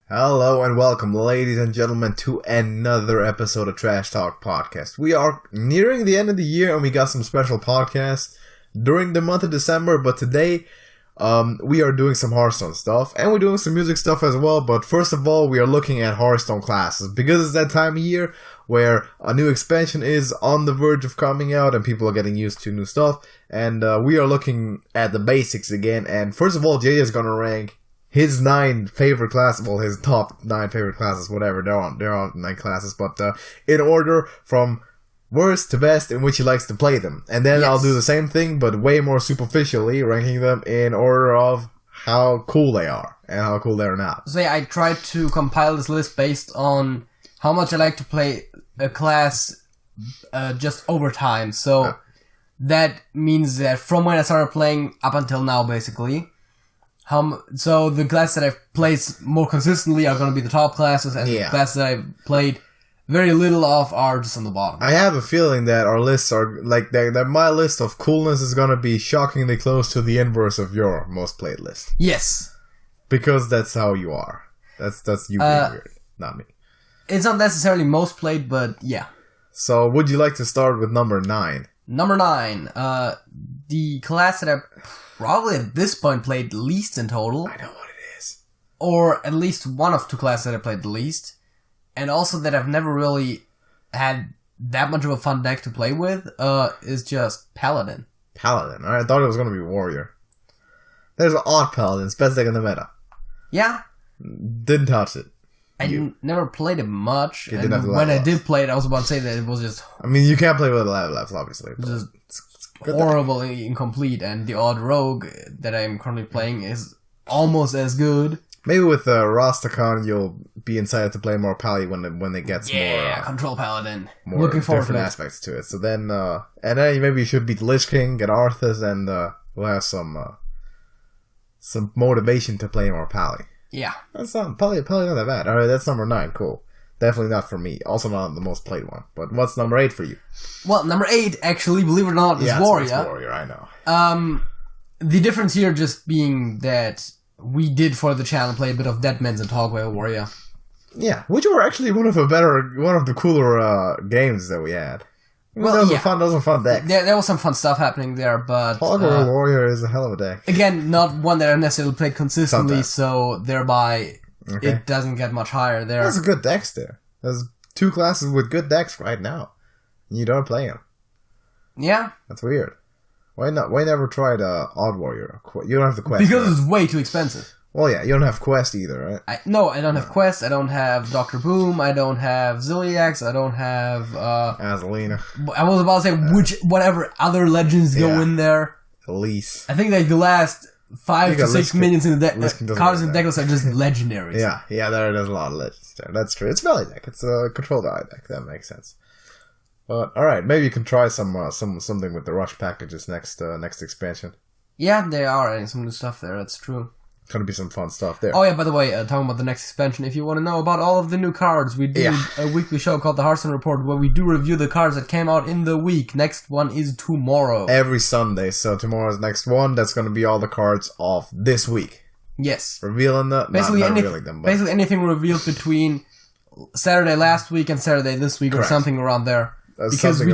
Hello and welcome, ladies and gentlemen, to another episode of Trash Talk Podcast. We are nearing the end of the year and we got some special podcasts during the month of December, but today we are doing some Hearthstone stuff and we're doing some music stuff as well. But first of all, we are looking at Hearthstone classes because it's that time of year where a new expansion is on the verge of coming out and people are getting used to new stuff. And we are looking at the basics again. And first of all, Jay is going to rank his 9 favorite classes, well, his top 9 favorite classes, whatever, they're all 9 classes, but in order from worst to best in which he likes to play them. And then I'll do the same thing, but way more superficially, ranking them in order of how cool they are, and how cool they're not. So yeah, I tried to compile this list based on how much I like to play a class just over time. So that means that from when I started playing up until now, basically. So the classes that I've played more consistently are going to be the top classes, and the classes that I've played very little of are just on the bottom. I have a feeling that our lists are, like, that my list of coolness is going to be shockingly close to the inverse of your most played list. Yes. Because that's how you are. That's you being weird, not me. It's not necessarily most played, but yeah. So would you like to start with number 9? Number 9, the class that I've probably at this point played least in total. I know what it is. Or at least one of 2 classes that I played the least. And also that I've never really had that much of a fun deck to play with, is just Paladin. Paladin. I thought it was going to be Warrior. There's an odd Paladin. It's best deck in the meta. Yeah. Didn't touch it. I never played it much. It and when I did play it, I was about to say that it was just... I mean, you can't play with level ups, obviously. Just horrible and incomplete, and the odd rogue that I'm currently playing is almost as good. Maybe with rastakhan you'll be incited to play more Pally when it gets more control Paladin. More looking forward different to aspects to it. So then and then maybe you should beat Lich King, get Arthas, and we'll have some motivation to play more Pally. Yeah, that's not Pally not that bad. All right, that's number 9. Cool. Definitely not for me. Also not the most played one. But what's number 8 for you? Well, number 8, actually, believe it or not, is Warrior. It's Warrior, I know. The difference here just being that we did for the channel play a bit of Deadmans and talk about Warrior. Yeah, which were actually one of the cooler games that we had. Well, those were fun decks. There was some fun stuff happening there, but Hogwarts Warrior is a hell of a deck. Again, not one that I necessarily played consistently, so thereby it doesn't get much higher there. There's good decks there. There's 2 classes with good decks right now. You don't play them. Yeah. That's weird. Why not? Why never tried Odd Warrior? You don't have the quest. Because it's way too expensive. Well, yeah, you don't have quest either, right? No, I don't have quest. I don't have Dr. Boom. I don't have Zilliax. I don't have Azalina. I was about to say whatever other legends go in there. Elise. I think like the last 5 to 6 minions in the deck, cards in the deck are just legendaries. Yeah, there's a lot of legends there. That's true. It's a value deck. It's a control value deck. That makes sense. But all right, maybe you can try something with the rush packages next expansion. Yeah, they are adding some new stuff there. That's true. Gonna be some fun stuff there. Oh yeah, by the way, talking about the next expansion, if you want to know about all of the new cards, we do a weekly show called the Hearthstone Report where we do review the cards that came out in the week. Next one is tomorrow. Every Sunday, so tomorrow's next one. That's gonna be all the cards of this week. Yes. Revealing them? Basically, not revealing them. But basically anything revealed between Saturday last week and Saturday this week, or something around there. Because we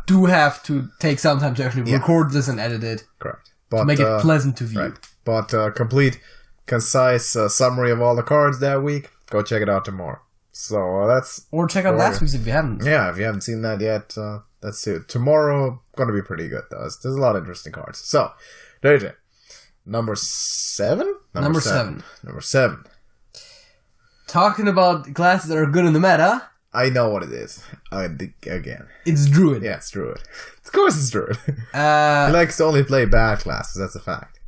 do have to take some time to actually record this and edit it. Correct. To make it pleasant to view. Right. But complete, concise summary of all the cards that week, go check it out tomorrow. So that's... Or check out last week's if you haven't. Yeah, if you haven't seen that yet, that's it. Tomorrow, gonna be pretty good, though. There's a lot of interesting cards. So, JJ, number 7? Number 7. Number 7. Talking about classes that are good in the meta... I know what it is. Again. It's Druid. Yeah, it's Druid. Of course it's Druid. He likes to only play bad classes, that's a fact.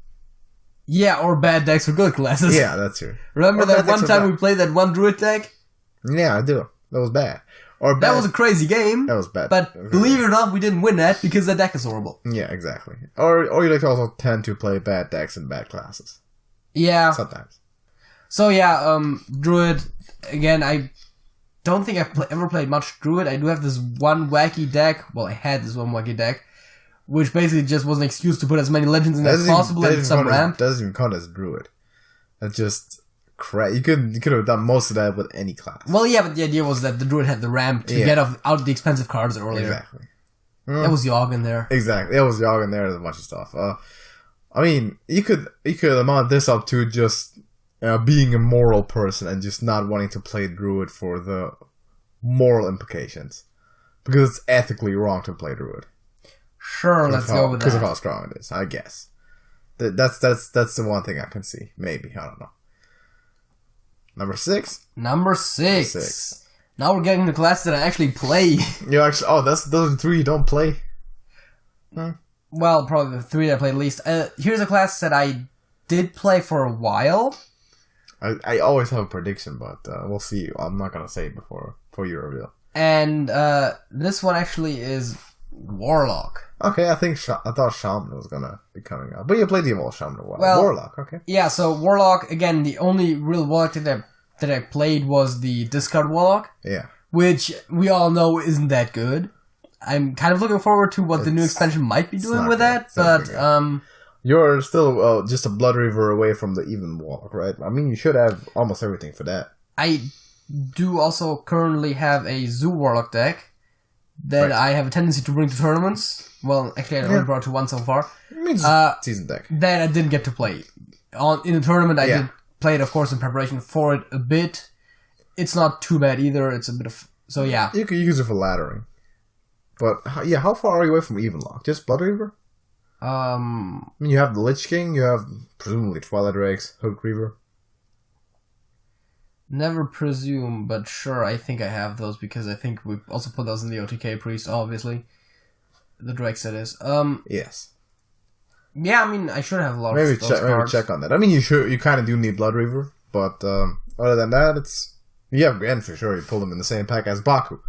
Yeah, or bad decks for good classes. Yeah, that's true. Remember that one time we played that one Druid deck? Yeah, I do. That was bad. That was a crazy game. That was bad. But believe it or not, we didn't win that because the deck is horrible. Yeah, exactly. Or you like to also tend to play bad decks and bad classes. Yeah. Sometimes. So yeah, Druid, again, I don't think I've ever played much Druid. I do have this one wacky deck. Well, I had this one wacky deck, which basically just was an excuse to put as many legends in as possible and some ramp. Doesn't even count as Druid. That's just You could have done most of that with any class. Well, yeah, but the idea was that the druid had the ramp to get out the expensive cards earlier. Exactly. That was Yogg in there. Exactly. That was Yogg in there. There's a bunch of stuff. I mean, you could amount this up to just being a moral person and just not wanting to play druid for the moral implications. Because it's ethically wrong to play druid. Sure, let's go with that. Because of how strong it is, I guess. That's the one thing I can see. Maybe. I don't know. Number 6? Number 6. Now we're getting the class that I actually play. You actually... Oh, those are 3 you don't play? Huh? Well, probably the 3 that I played least. Here's a class that I did play for a while. I always have a prediction, but we'll see. I'm not going to say it before you reveal. And this one actually is Warlock. Okay, I thought Shaman was gonna be coming out, but you played the Evolved Shaman a while. Well, Warlock, okay. Yeah, so Warlock again. The only real Warlock that I played was the Discard Warlock. Yeah, which we all know isn't that good. I'm kind of looking forward to what the new expansion might be doing with that, but you're still just a Blood Reaver away from the even Warlock, right? I mean, you should have almost everything for that. I do also currently have a Zoo Warlock deck that I have a tendency to bring to tournaments. Well, actually, I only brought to one so far. Season deck. That I didn't get to play. In the tournament, I did play it, of course, in preparation for it a bit. It's not too bad either. It's a bit of... So, yeah. You can use it for laddering. But, yeah, how far are you away from Evenlock? Just Blood Reaver? I mean, you have the Lich King, you have, presumably, Twilight Rakes, Hook Reaver. Never presume, but sure, I think I have those because I think we also put those in the OTK Priest, obviously. The Drake set is. Yes. Yeah, I mean, I should have a lot of those cards. Maybe check on that. I mean, you kind of do need Blood Reaver, but other than that, it's... You have Gen for sure. You pulled them in the same pack as Baku.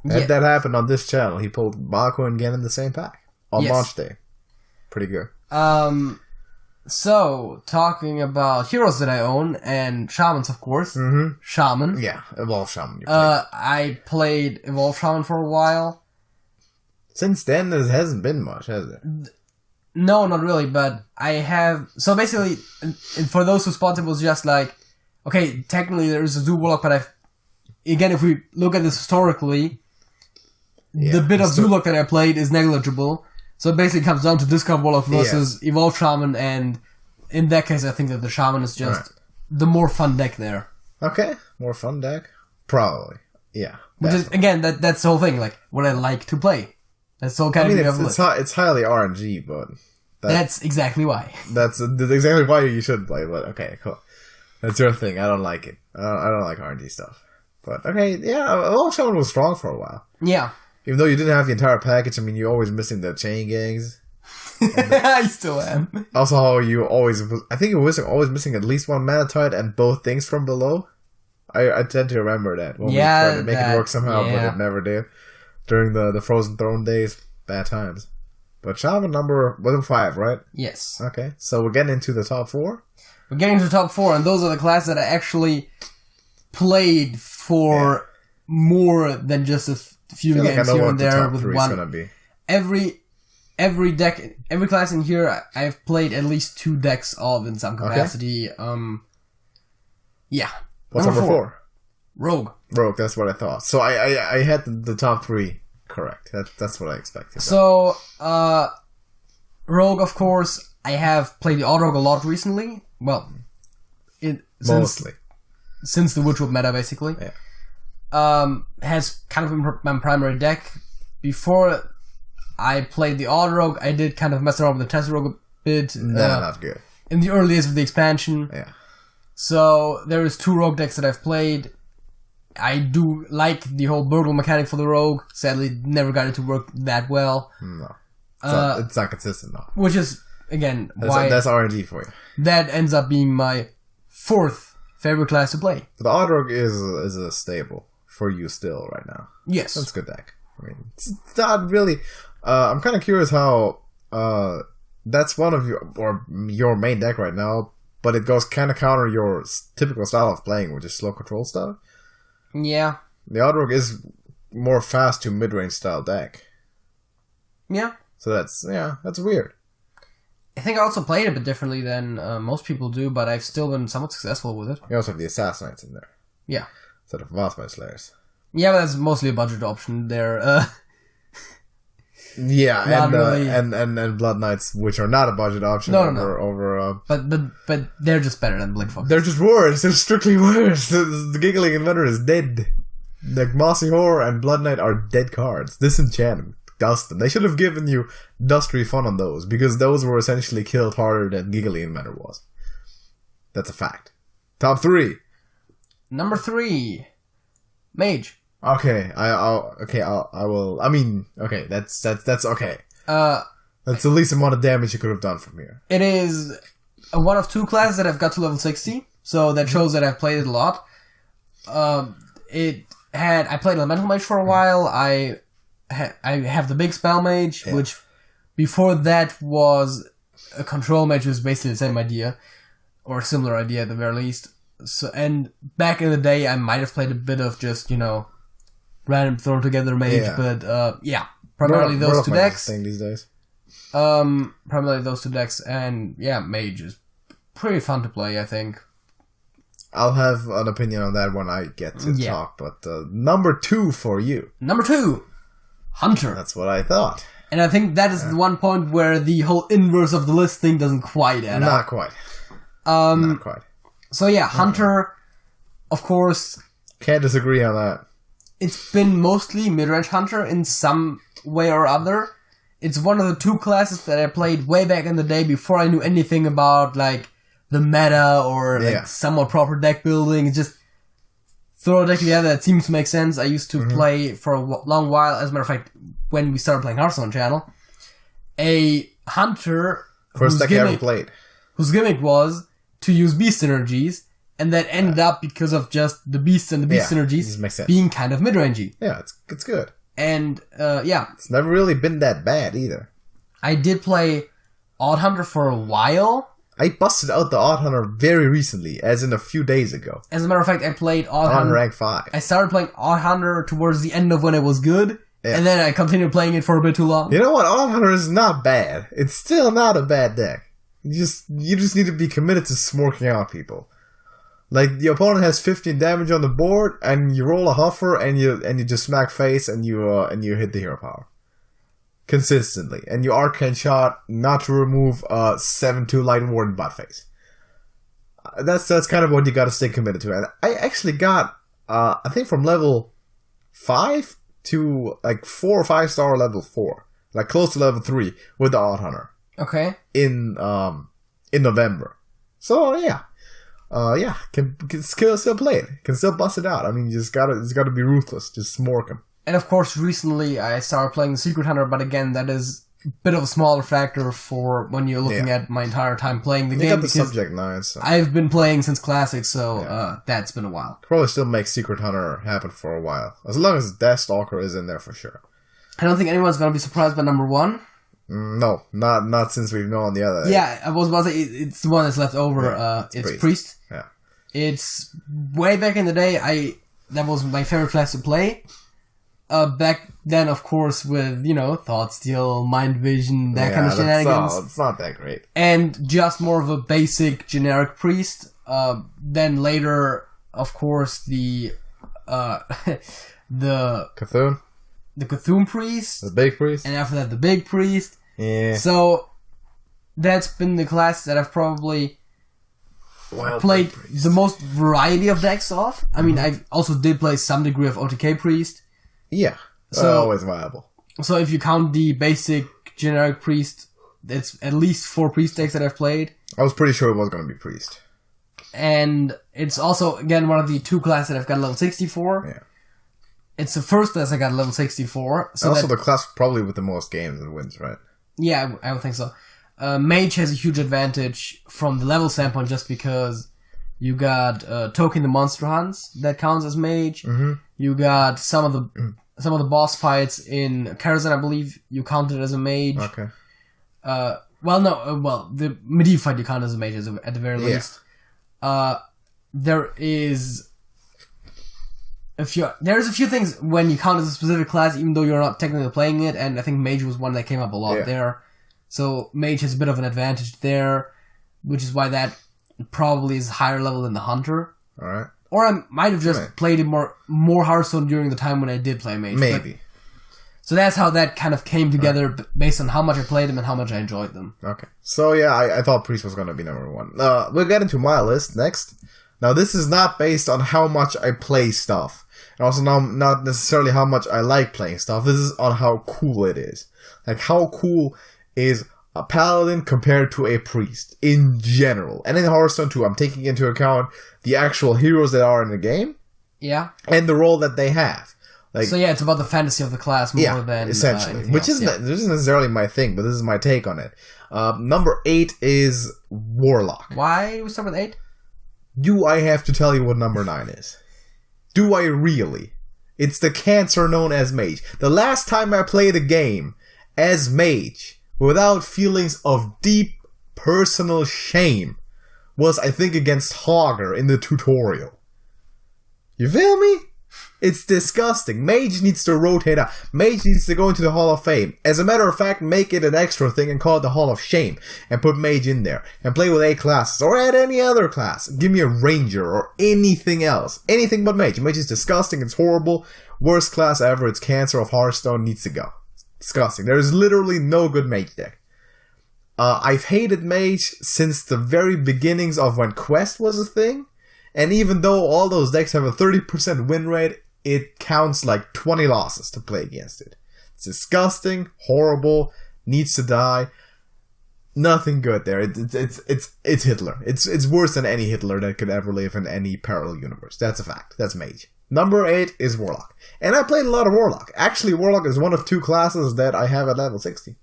That happened on this channel. He pulled Baku and Gen in the same pack. On launch day. Pretty good. So, talking about heroes that I own, and shamans, of course. Mm-hmm. Shaman. Yeah, Evolved Shaman. I played Evolved Shaman for a while. Since then, there hasn't been much, has there? No, not really, but I have... So basically, for those who spot it was just like, okay, technically there is a Zoo Warlock, but again, if we look at this historically, the bit of Zoo Warlock that I played is negligible. So it basically comes down to Discard Warlock versus Evolved Shaman, and in that case, I think that the Shaman is just the more fun deck there. Okay, more fun deck? Probably, yeah. Which is, again, that's the whole thing, like, what I like to play. That's the whole category of it's highly RNG, but... That's exactly why. That's exactly why you should play, but okay, cool. That's your thing, I don't like it. I don't like RNG stuff. But, okay, yeah, Evolved Shaman was strong for a while. Yeah. Even though you didn't have the entire package, I mean, you're always missing the chain gangs. I still am. Also, how you always... I think you were always missing at least one mana tide and both things from below. I tend to remember that. When we tried to make it work somehow, but it never did. During the Frozen Throne days. Bad times. But Shaman number 5, right? Yes. Okay, so we're getting into the top 4? We're getting to the top 4, and those are the classes that I actually played for more than just a few games here and there with one. Gonna be. Every deck, every class in here, I've played at least 2 decks of in some capacity. Okay. Yeah. What's number 4? Rogue. Rogue, that's what I thought. So I had the top 3 correct. That's what I expected. So, Rogue, of course, I have played the Auto Rogue a lot recently. Well, mostly. Since the Woodrow meta, basically. Yeah. Has kind of been my primary deck. Before I played the Auto Rogue, I did kind of mess around with the Test Rogue a bit. Not good. In the early days of the expansion. Yeah. So, there is 2 Rogue decks that I've played. I do like the whole burgle mechanic for the Rogue. Sadly, never got it to work that well. No. It's not consistent, though. Which is, again, why... That's RNG for you. That ends up being my 4th favorite class to play. The Auto Rogue is a staple for you still right now. Yes. That's a good deck. I mean, it's not really... I'm kind of curious how... that's one of your main deck right now, but it goes kind of counter your typical style of playing, which is slow control stuff. Yeah. The Auto Rogue is more fast to mid-range style deck. Yeah. So that's weird. I think I also played it a bit differently than most people do, but I've still been somewhat successful with it. You also have the Assassinates in there. Yeah. Instead of Vathmite Slayers. Yeah, but that's mostly a budget option there. Yeah, and Blood Knights, which are not a budget option over But they're just better than Blink Fox. They're just worse. They're strictly worse. The Giggling Inventor is dead. Like Mossy Horror and Blood Knight are dead cards. Disenchantment, Dustin. They should have given you Dust Refund on those, because those were essentially killed harder than Giggling Inventor was. That's a fact. Top 3. Number 3, Mage. Okay, I will. I mean, okay, that's okay. That's the least amount of damage you could have done from here. It is one of 2 classes that I've got to level 60, so that shows that I've played it a lot. I played Elemental Mage for a while. I have the big Spell Mage, which before that was a Control Mage, which was basically the same idea, or a similar idea at the very least. So, and back in the day, I might have played a bit of just, random thrown together mage, but primarily those 2 decks. Thing these days. Primarily those 2 decks, and mage is pretty fun to play, I think. I'll have an opinion on that when I get to talk, but number 2 for you. Number 2, Hunter. That's what I thought. And I think that is the one point where the whole inverse of the list thing doesn't quite add up. Not quite. Not quite. So Hunter, of course. Can't disagree on that. It's been mostly mid-range Hunter in some way or other. It's one of the 2 classes that I played way back in the day before I knew anything about, like, the meta or, like, somewhat proper deck building. It's just throw a deck together that seems to make sense. I used to play for a long while. As a matter of fact, when we started playing Hearthstone channel, a Hunter first deck I ever played, whose gimmick was to use beast synergies. And that ended up because of just the beasts and the beast synergies being kind of mid-rangey. Yeah, it's good. And, It's never really been that bad, either. I did play Odd Hunter for a while. I busted out the Odd Hunter very recently, as in a few days ago. As a matter of fact, I played Odd Hunter... on rank 5. I started playing Odd Hunter towards the end of when it was good, and then I continued playing it for a bit too long. You know what? Odd Hunter is not bad. It's still not a bad deck. You just need to be committed to smorking out people. Like, the opponent has 15 damage on the board, and you roll a Huffer, and you just smack face, and you hit the hero power. Consistently. And you Arcane Shot not to remove 7/2 Light Warden butt face. That's kind of what you gotta stay committed to. And I actually got, I think from level 5 to, like, 4 or 5 star level 4. Like, close to level 3 with the Odd Hunter. Okay. In November. So, can still play it. Can still bust it out. I mean, you just gotta be ruthless. Just smork him. And of course, recently I started playing the Secret Hunter, but again, that is a bit of a smaller factor for when you're looking at my entire time playing the game. You got the subject now, so. I've been playing since Classic, so that's been a while. Probably still make Secret Hunter happen for a while. As long as Deathstalker is in there for sure. I don't think anyone's gonna be surprised by number 1. No, not since we've known the other. Yeah, I was about to say, it's the one that's left over. It's Priest. Yeah. It's way back in the day, that was my favorite class to play. Back then, of course, with, Thought Steal, Mind Vision, that kind of shenanigans. It's not that great. And just more of a basic, generic priest. Then later, of course, the Cthulhu? The Cthulhu priest. The big priest? And after that, the big priest. Yeah. So, that's been the class that I've probably played the most variety of decks off. I mean, I also did play some degree of OTK priest. Yeah. So always viable. So if you count the basic generic priest, it's at least 4 priest decks that I've played. I was pretty sure it was going to be priest. And it's also, again, one of the 2 classes that I've got level 64. Yeah. It's the first class I got level 64. So also the class probably with the most games and wins, right? Yeah, I would think so. Mage has a huge advantage from the level standpoint just because you got Token the Monster Hunts that counts as mage. Mm-hmm. You got some of the boss fights in Karazhan, I believe, you counted as a mage. Okay. The medivh fight you count as a mage at the very least. There is there's a few things when you count as a specific class, even though you're not technically playing it, and I think mage was one that came up a lot there. So Mage has a bit of an advantage there, which is why that probably is higher level than the Hunter. Alright. Or I might have just played it more Hearthstone during the time when I did play Mage. Maybe. So that's how that kind of came together based on how much I played them and how much I enjoyed them. Okay. So yeah, I thought Priest was going to be number 1. We'll get into my list next. Now this is not based on how much I play stuff. And also not necessarily how much I like playing stuff. This is on how cool it is. Like how cool is a Paladin compared to a Priest in general. And in Hearthstone too, I'm taking into account the actual heroes that are in the game. Yeah. And the role that they have. Like, so yeah, it's about the fantasy of the class more than essentially, which isn't necessarily my thing, but this is my take on it. Number 8 is Warlock. Why do we start with 8? Do I have to tell you what number 9 is? Do I really? It's the cancer known as Mage. The last time I played a game as Mage without feelings of deep personal shame was, I think, against Hogger in the tutorial. You feel me? It's disgusting. Mage needs to rotate out. Mage needs to go into the Hall of Fame. As a matter of fact, make it an extra thing and call it the Hall of Shame. And put Mage in there. And play with 8 classes. Or add any other class. Give me a Ranger or anything else. Anything but Mage. Mage is disgusting. It's horrible. Worst class ever. It's cancer of Hearthstone. Needs to go. It's disgusting. There is literally no good Mage deck. I've hated Mage since the very beginnings of when Quest was a thing. And even though all those decks have a 30% win rate, it counts like 20 losses to play against it. It's disgusting, horrible, needs to die. Nothing good there. It's Hitler. It's worse than any Hitler that could ever live in any parallel universe. That's a fact. That's Mage. Number 8 is Warlock. And I played a lot of Warlock. Actually, Warlock is one of 2 classes that I have at level 60.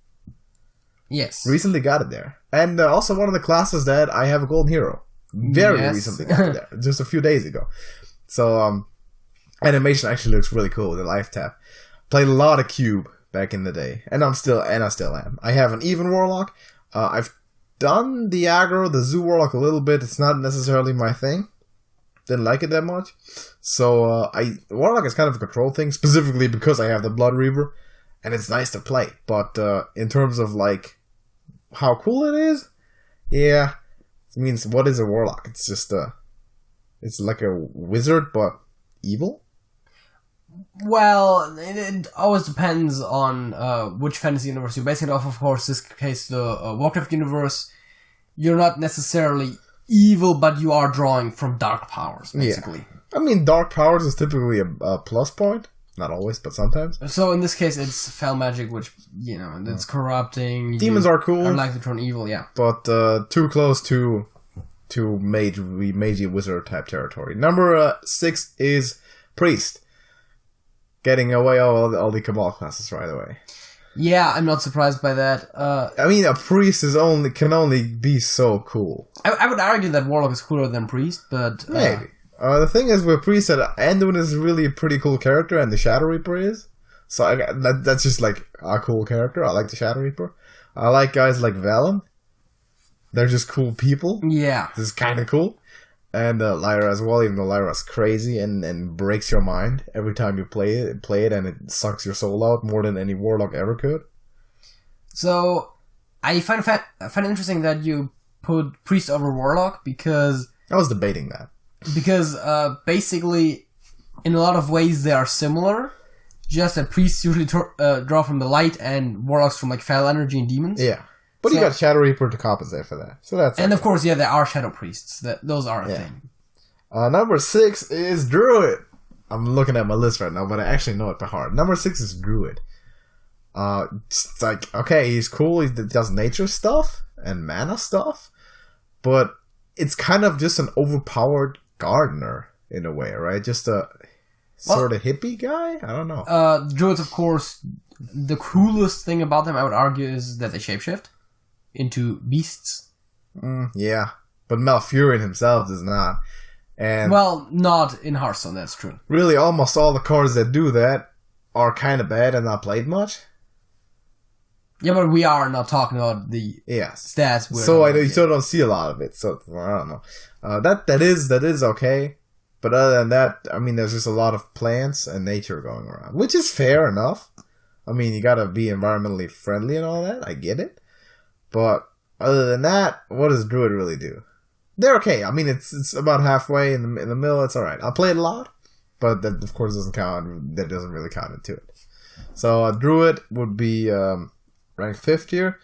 Yes. Recently got it there. And also one of the classes that I have a Golden Hero. Very recently got it there. Just a few days ago. So, animation actually looks really cool with the life tap. Played a lot of Cube back in the day, and I still am. I have an even Warlock. I've done the aggro, the Zoo Warlock a little bit. It's not necessarily my thing. Didn't like it that much. So Warlock is kind of a control thing, specifically because I have the Blood Reaver, and it's nice to play. But in terms of like how cool it is, yeah, it means what is a Warlock? It's just it's like a wizard but evil. Well, it always depends on which fantasy universe you're basing it off. Of course, this case, the Warcraft universe, you're not necessarily evil, but you are drawing from dark powers, basically. Yeah. I mean, dark powers is typically a plus point. Not always, but sometimes. So in this case, it's fel magic, which, you know, it's corrupting. Demons are cool. Are likely to turn evil, yeah. But too close to magey wizard type territory. Number 6 is Priest. Getting away all the Cabal classes right away. Yeah, I'm not surprised by that. I mean, a Priest can only be so cool. I would argue that Warlock is cooler than Priest, but... Maybe. The thing is with Priest, that Anduin is really a pretty cool character, and the Shadow Reaper is. So that's just like a cool character. I like the Shadow Reaper. I like guys like Valen. They're just cool people. Yeah. This is kind of cool. And Lyra as well, even though Lyra's crazy and breaks your mind every time you play it, and it sucks your soul out more than any Warlock ever could. So, I find it interesting that you put Priest over Warlock, because... I was debating that. Because, basically, in a lot of ways they are similar, just that Priests usually draw from the light, and Warlocks from, like, fel energy and demons. Yeah. But you got Shadow Reaper to compensate for that. So that's and of course, yeah, there are Shadow Priests. Those are a thing. Number 6 is Druid. I'm looking at my list right now, but I actually know it by heart. Number 6 is Druid. It's like, okay, he's cool. He does nature stuff and mana stuff. But it's kind of just an overpowered gardener in a way, right? Just a sort of hippie guy? I don't know. Druids, of course, the coolest thing about them, I would argue, is that they shapeshift into beasts. Yeah, but Malfurion himself does not. And well, not in Hearthstone, that's true. Really, almost all the cards that do that are kind of bad and not played much. Yeah, but we are not talking about the stats. So you still don't see a lot of it. So I don't know. That is okay. But other than that, I mean, there's just a lot of plants and nature going around, which is fair enough. I mean, you gotta be environmentally friendly and all that. I get it. But other than that, what does Druid really do? They're okay. I mean, it's about halfway in the middle. It's alright. I played a lot, but that of course doesn't count. That doesn't really count into it. So Druid would be ranked 5th here.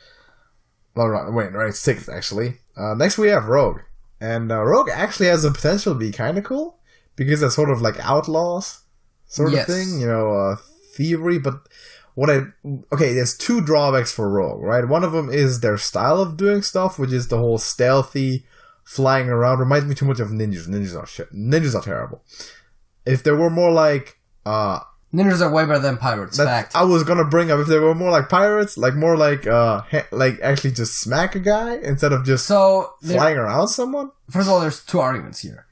Well, ranked 6th actually. Next we have Rogue, and Rogue actually has the potential to be kind of cool because it's sort of like outlaws sort of thing, thievery. But there's 2 drawbacks for Rogue, right? One of them is their style of doing stuff, which is the whole stealthy flying around. Reminds me too much of ninjas. Ninjas are shit. Ninjas are terrible. If they were more like ninjas are way better than pirates. Fact. I was gonna bring up if they were more like pirates, like more like actually just smack a guy instead of just flying around someone. First of all, there's 2 arguments here.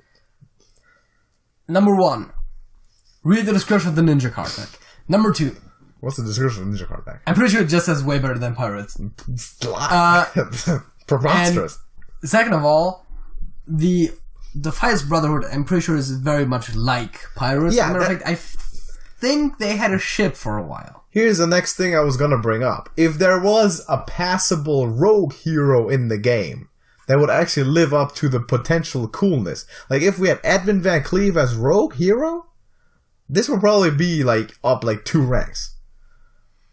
Number 1, read the description of the ninja card deck. Number 2, what's the description of the ninja card deck? I'm pretty sure it just says way better than pirates. Preposterous. Second of all, the Fires Brotherhood, I'm pretty sure is very much like pirates. Yeah, as a matter of fact, I think they had a ship for a while. Here's the next thing I was gonna bring up. If there was a passable rogue hero in the game that would actually live up to the potential coolness, like if we had Edwin Van Cleave as rogue hero, this would probably be up 2 ranks.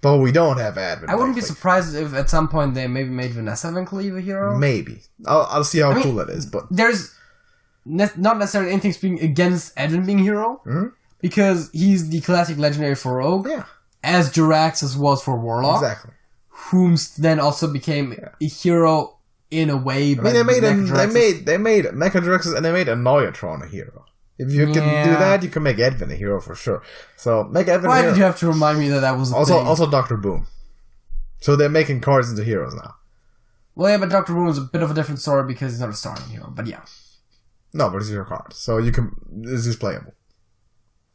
But we don't have Edwin. I wouldn't be surprised if at some point they maybe made Vanessa Van Cleave a hero. Maybe. I'll see how cool that is. But there's not necessarily anything speaking against Edwin being a hero. Mm-hmm. Because he's the classic legendary for Rogue, as Jiraxxus was for Warlock. Exactly. Whom then also became a hero in a way. I mean, they made Mecha Jiraxxus and they made Annoyatron a hero. If you can do that, you can make Edwin a hero for sure. So make Edwin a hero. Why did you have to remind me that was a thing? Also Dr. Boom. So they're making cards into heroes now. Well, yeah, but Dr. Boom is a bit of a different story because he's not a starting hero. But yeah. No, but it's your card, so this is playable.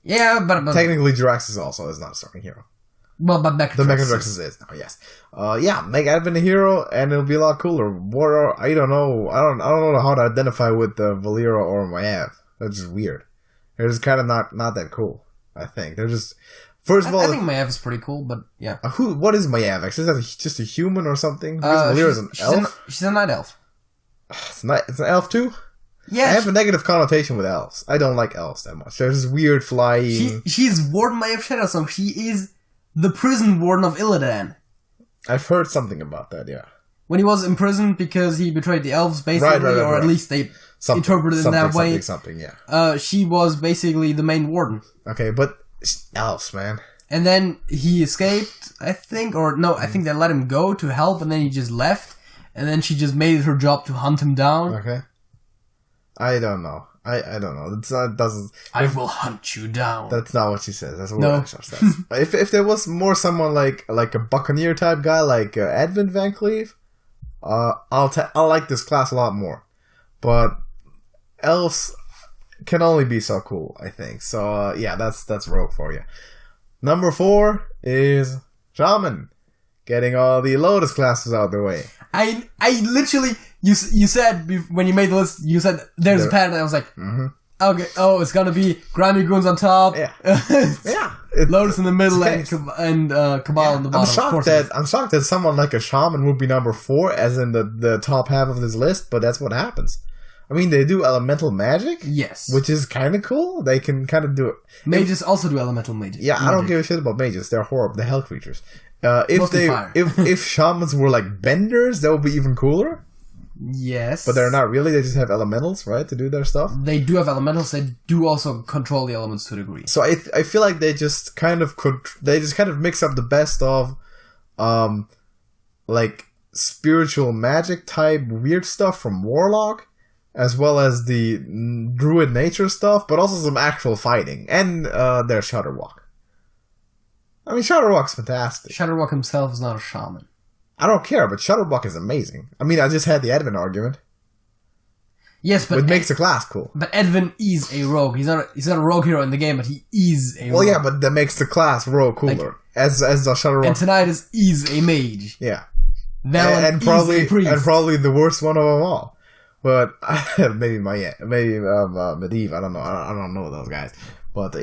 Yeah, but technically Jiraxxus also is not a starting hero. Well, but the Mecha Jiraxxus is now, yes. Make Edwin a hero, and it'll be a lot cooler. I don't know how to identify with Valera or Maiev. That's just weird. They're just kind of not that cool. I think they're just. First of all, I think Maiev is pretty cool, but yeah. What is Maiev? Actually, is that just a human or something? Valera's an elf. She's a night elf. It's an elf too. Yeah, I have a negative connotation with elves. I don't like elves that much. There's this weird flying. She's Warden Maiev Shadowsong. She is the prison warden of Illidan. I've heard something about that. Yeah. When he was imprisoned because he betrayed the elves, basically, or at least they interpreted it in that way. Yeah. She was basically the main warden. Okay, but elves, man. And then he escaped, I think, I think they let him go to help, and then he just left. And then she just made it her job to hunt him down. Okay. I don't know. I don't know. I will hunt you down. That's not what she says. That's what Rexxar says. If there was more someone like a Buccaneer type guy like Edwin Van Cleave, I'll like this class a lot more. But elves can only be so cool, I think. So that's Rogue for you. Number 4 is Shaman, getting all the Lotus classes out of the way. I literally, you said, when you made the list, you said, there's a pattern, and I was like, okay, it's gonna be Grimy Goons on top, Lotus in the middle, and Cabal on the bottom. I'm shocked that someone like a Shaman would be number 4, as in the top half of this list, but that's what happens. I mean, they do elemental magic, yes, which is kind of cool. They can kind of do it. Mages also do elemental magic. Yeah, I don't give a shit about mages. They're horrible. They're hell creatures. If shamans were like benders, that would be even cooler. Yes, but they're not really. They just have elementals, right, to do their stuff. They do have elementals. They do also control the elements to a degree. So I feel like they just kind of mix up the best of, like spiritual magic type weird stuff from Warlock, as well as the druid nature stuff, but also some actual fighting and their Shudderwalk. I mean, Shudderwalk's fantastic. Shudderwalk himself is not a shaman. I don't care, but Shudderwalk is amazing. I mean, I just had the Edwin argument. Yes, but... Which makes the class cool. But Edwin is a rogue. He's not a rogue hero in the game, but he is a rogue. Well, yeah, but that makes the class rogue cooler. As the Shudderwalk. And Tinnitus is a mage. Yeah. And probably a priest. And probably the worst one of them all. But maybe medivh. I don't know. I don't know those guys. But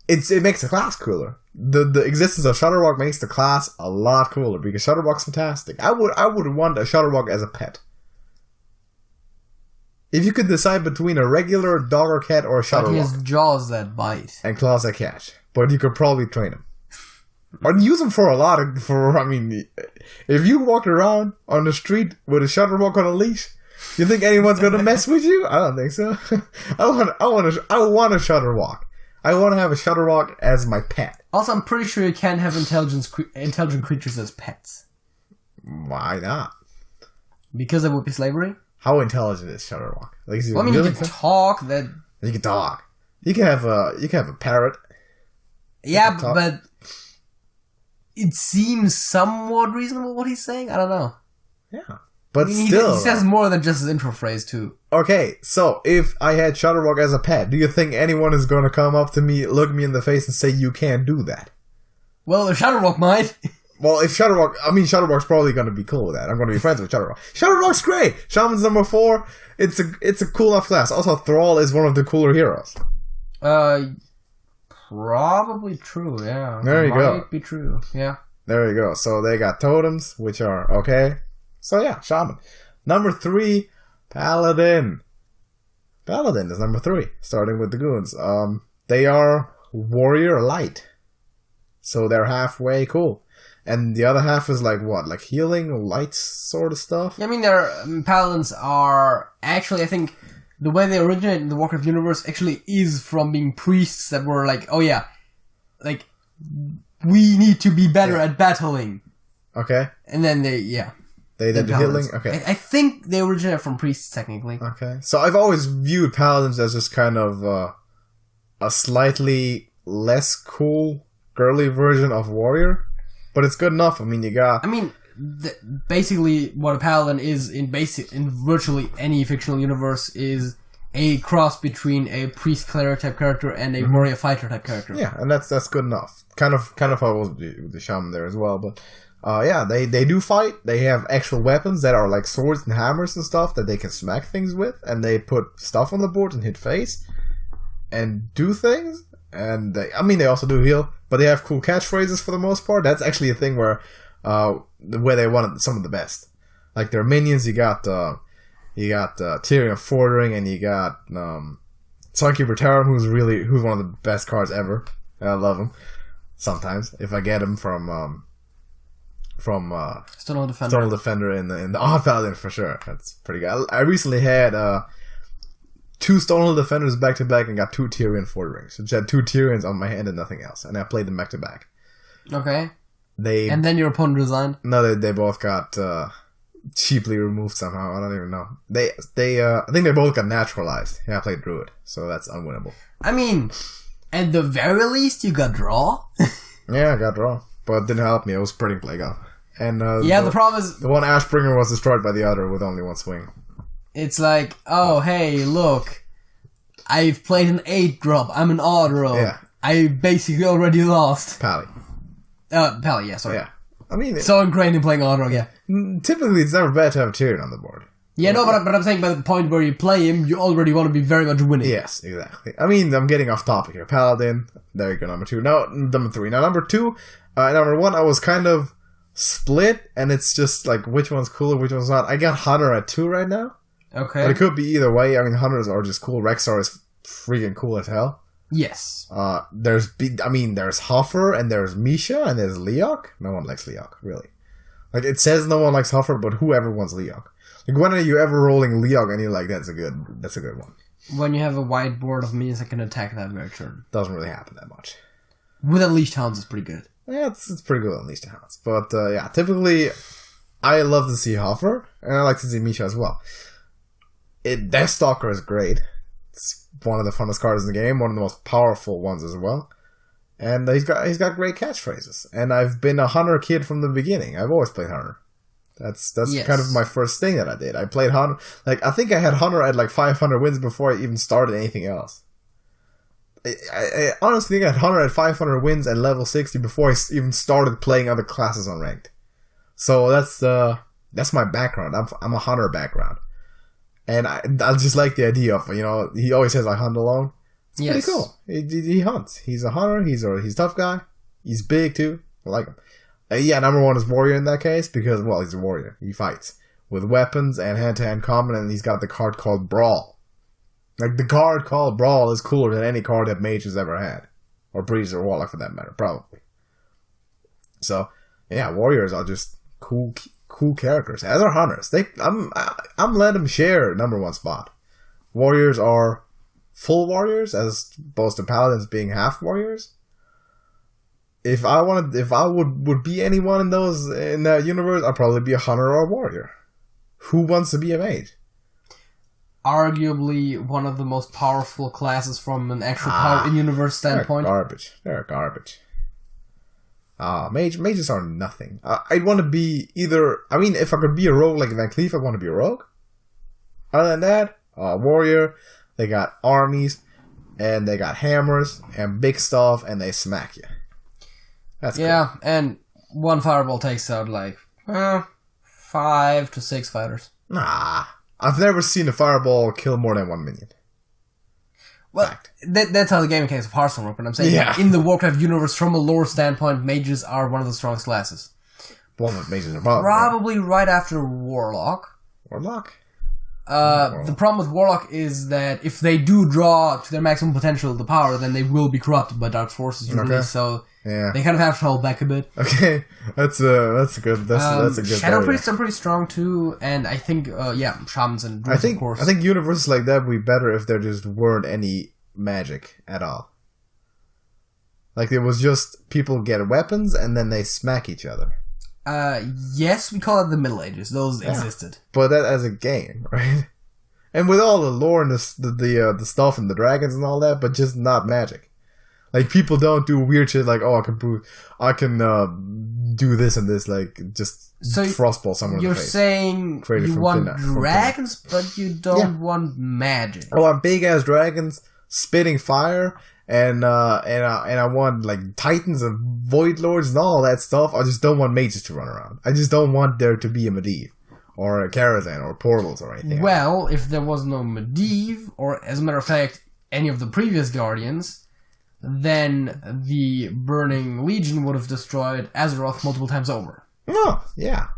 it makes the class cooler. The existence of Shutterwalk makes the class a lot cooler because Shutterwalk's fantastic. I would want a Shutterwalk as a pet. If you could decide between a regular dog or cat or a Shutterwalk. But he has jaws that bite. And claws that catch. But you could probably train him. Or use him for a lot of... if you walked around on the street with a Shutterwalk on a leash, you think anyone's going to mess with you? I don't think so. I want a Shutterwalk. I want to have a Shutterwalk as my pet. Also, I'm pretty sure you can't have intelligent creatures as pets. Why not? Because it would be slavery? How intelligent is Shutterwalk? Like, well, I mean, you can talk. You can talk. You can have a parrot. Yeah, but it seems somewhat reasonable what he's saying. I don't know. Yeah, but he still, says more than just his intro phrase too. Okay, so if I had Shutterwalk as a pet, do you think anyone is going to come up to me, look me in the face, and say you can't do that? Well, Shutterwalk might. Well, if Shutterwalk's probably going to be cool with that. I'm going to be friends with Shutterwalk. Shutterwalk's great! Shaman's number 4. It's a cool enough class. Also, Thrall is one of the cooler heroes. Probably true, yeah. There you go. Might be true, yeah. There you go. So they got totems, which are okay. So yeah, Shaman. Number 3, Paladin. Paladin is number 3, starting with the goons. They are warrior light. So they're halfway cool. And the other half is like what? Like healing, light sort of stuff? Yeah, I mean, their paladins are actually, I think, the way they originate in the Warcraft universe actually is from being priests that were like, oh yeah, like, we need to be better at battling. Okay. And then they did the healing? Okay. I think they originate from priests, technically. Okay. So I've always viewed paladins as just kind of a slightly less cool, girly version of warrior. But it's good enough. I mean, basically what a paladin is in virtually any fictional universe is a cross between a priest cleric type character and a warrior fighter type character. Yeah, and that's good enough. Kind of how it was with the shaman there as well. But yeah, they do fight. They have actual weapons that are like swords and hammers and stuff that they can smack things with, and they put stuff on the board and hit face and do things. And they also do heal, but they have cool catchphrases for the most part. That's actually a thing where they wanted some of the best. Like their minions, you got Tyrion Fordring, and you got Sunkeeper Tarum, who's one of the best cards ever. And I love him. Sometimes if I get him from Stonewall Defender in the Odd Paladin for sure. That's pretty good. I recently had 2 Stonewall Defenders back to back and got 2 Tyrion Fordrings. So I had 2 Tyrions on my hand and nothing else, and I played them back to back. Okay. And then your opponent resigned? No, they both got cheaply removed somehow. I don't even know. I think they both got naturalized. Yeah, I played Druid, so that's unwinnable. I mean, at the very least, you got draw. Yeah, I got draw, but it didn't help me. It was printing plague out, and the problem is the one Ashbringer was destroyed by the other with only 1 swing. It's like, oh, hey, look, I've played an 8-drop. I'm an odd roll. Yeah. I basically already lost. Pally, yeah, sorry. Yeah. I mean, so ingrained in playing odd roll, yeah. Typically, it's never bad to have a Tyrion on the board. Yeah, no, but I'm saying by the point where you play him, you already want to be very much winning. Yes, exactly. I mean, I'm getting off topic here. Paladin, there you go, number 2. Now, number 3. Now, number 2, number 1, I was kind of split, and it's just like, which one's cooler, which one's not. I got Hunter at 2 right now. Okay. But it could be either way. I mean, Hunters are just cool. Rexxar is freaking cool as hell. Yes. There's Huffer, and there's Misha, and there's Leok. No one likes Leok, really. Like, it says no one likes Huffer, but whoever wants Leok. Like, when are you ever rolling Leok and you're like, that's a good one? When you have a whiteboard of minions that can attack that very turn. Doesn't really happen that much. With Unleashed Hounds, it's pretty good. Yeah, it's pretty good with Unleashed Hounds. But, yeah, typically, I love to see Huffer, and I like to see Misha as well. Death Stalker is great. It's one of the funnest cards in the game, one of the most powerful ones as well. And he's got great catchphrases. And I've been a Hunter kid from the beginning. I've always played Hunter. That's yes. Kind of my first thing that I did. I played Hunter. Like, I think I had Hunter at like 500 wins before I even started anything else. I honestly think I had Hunter at 500 wins and level 60 before I even started playing other classes on ranked. So that's my background. I'm a Hunter background. And I just like the idea of, he always says I hunt alone. It's pretty cool. He hunts. He's a hunter. He's a tough guy. He's big too. I like him. Yeah, number one is warrior in that case because, well, he's a warrior. He fights with weapons and hand-to-hand combat, and he's got the card called Brawl. Like, the card called Brawl is cooler than any card that Mage has ever had. Or Breeze or Warlock for that matter, probably. So, yeah, warriors are just cool characters. As are hunters. I'm letting them share number one spot. Warriors are full warriors as opposed to paladins being half warriors. If I would be anyone in that universe, I'd probably be a hunter or a warrior. Who wants to be a mage? Arguably one of the most powerful classes from an actual power in universe standpoint. They're garbage. Mages are nothing. I'd want to be either. I mean, if I could be a rogue like Van Cleef, I'd want to be a rogue. Other than that, warrior. They got armies, and they got hammers and big stuff, and they smack you. That's cool. And one fireball takes out like 5 to 6 fighters. Nah, I've never seen a fireball kill more than 1 minion. Well, that's how the game mechanics of Hearthstone work, but I'm saying in the Warcraft universe, from a lore standpoint, mages are one of the strongest classes. Well, mages are probably right after Warlock. Warlock? The problem with Warlock is that if they do draw to their maximum potential the power, then they will be corrupted by dark forces usually. So they kind of have to hold back a bit. Okay, that's a good. That's a good. Shadow priests are pretty strong too, and I think shamans and druids, of course. I think universes like that would be better if there just weren't any magic at all. Like it was just people get weapons and then they smack each other. Yes, we call it the Middle Ages. Those existed, but that as a game, right? And with all the lore and the stuff and the dragons and all that, but just not magic. Like people don't do weird shit like, oh, I can do this and this, like just frostball someone. You're in the face. Saying you want dragons, but you don't want magic. I want big ass dragons spitting fire. And I want like titans and void lords and all that stuff. I just don't want mages to run around. I just don't want there to be a medivh or a Karazhan or portals or anything. Well, if there was no medivh, or as a matter of fact, any of the previous guardians, then the Burning Legion would have destroyed Azeroth multiple times over. Oh, yeah.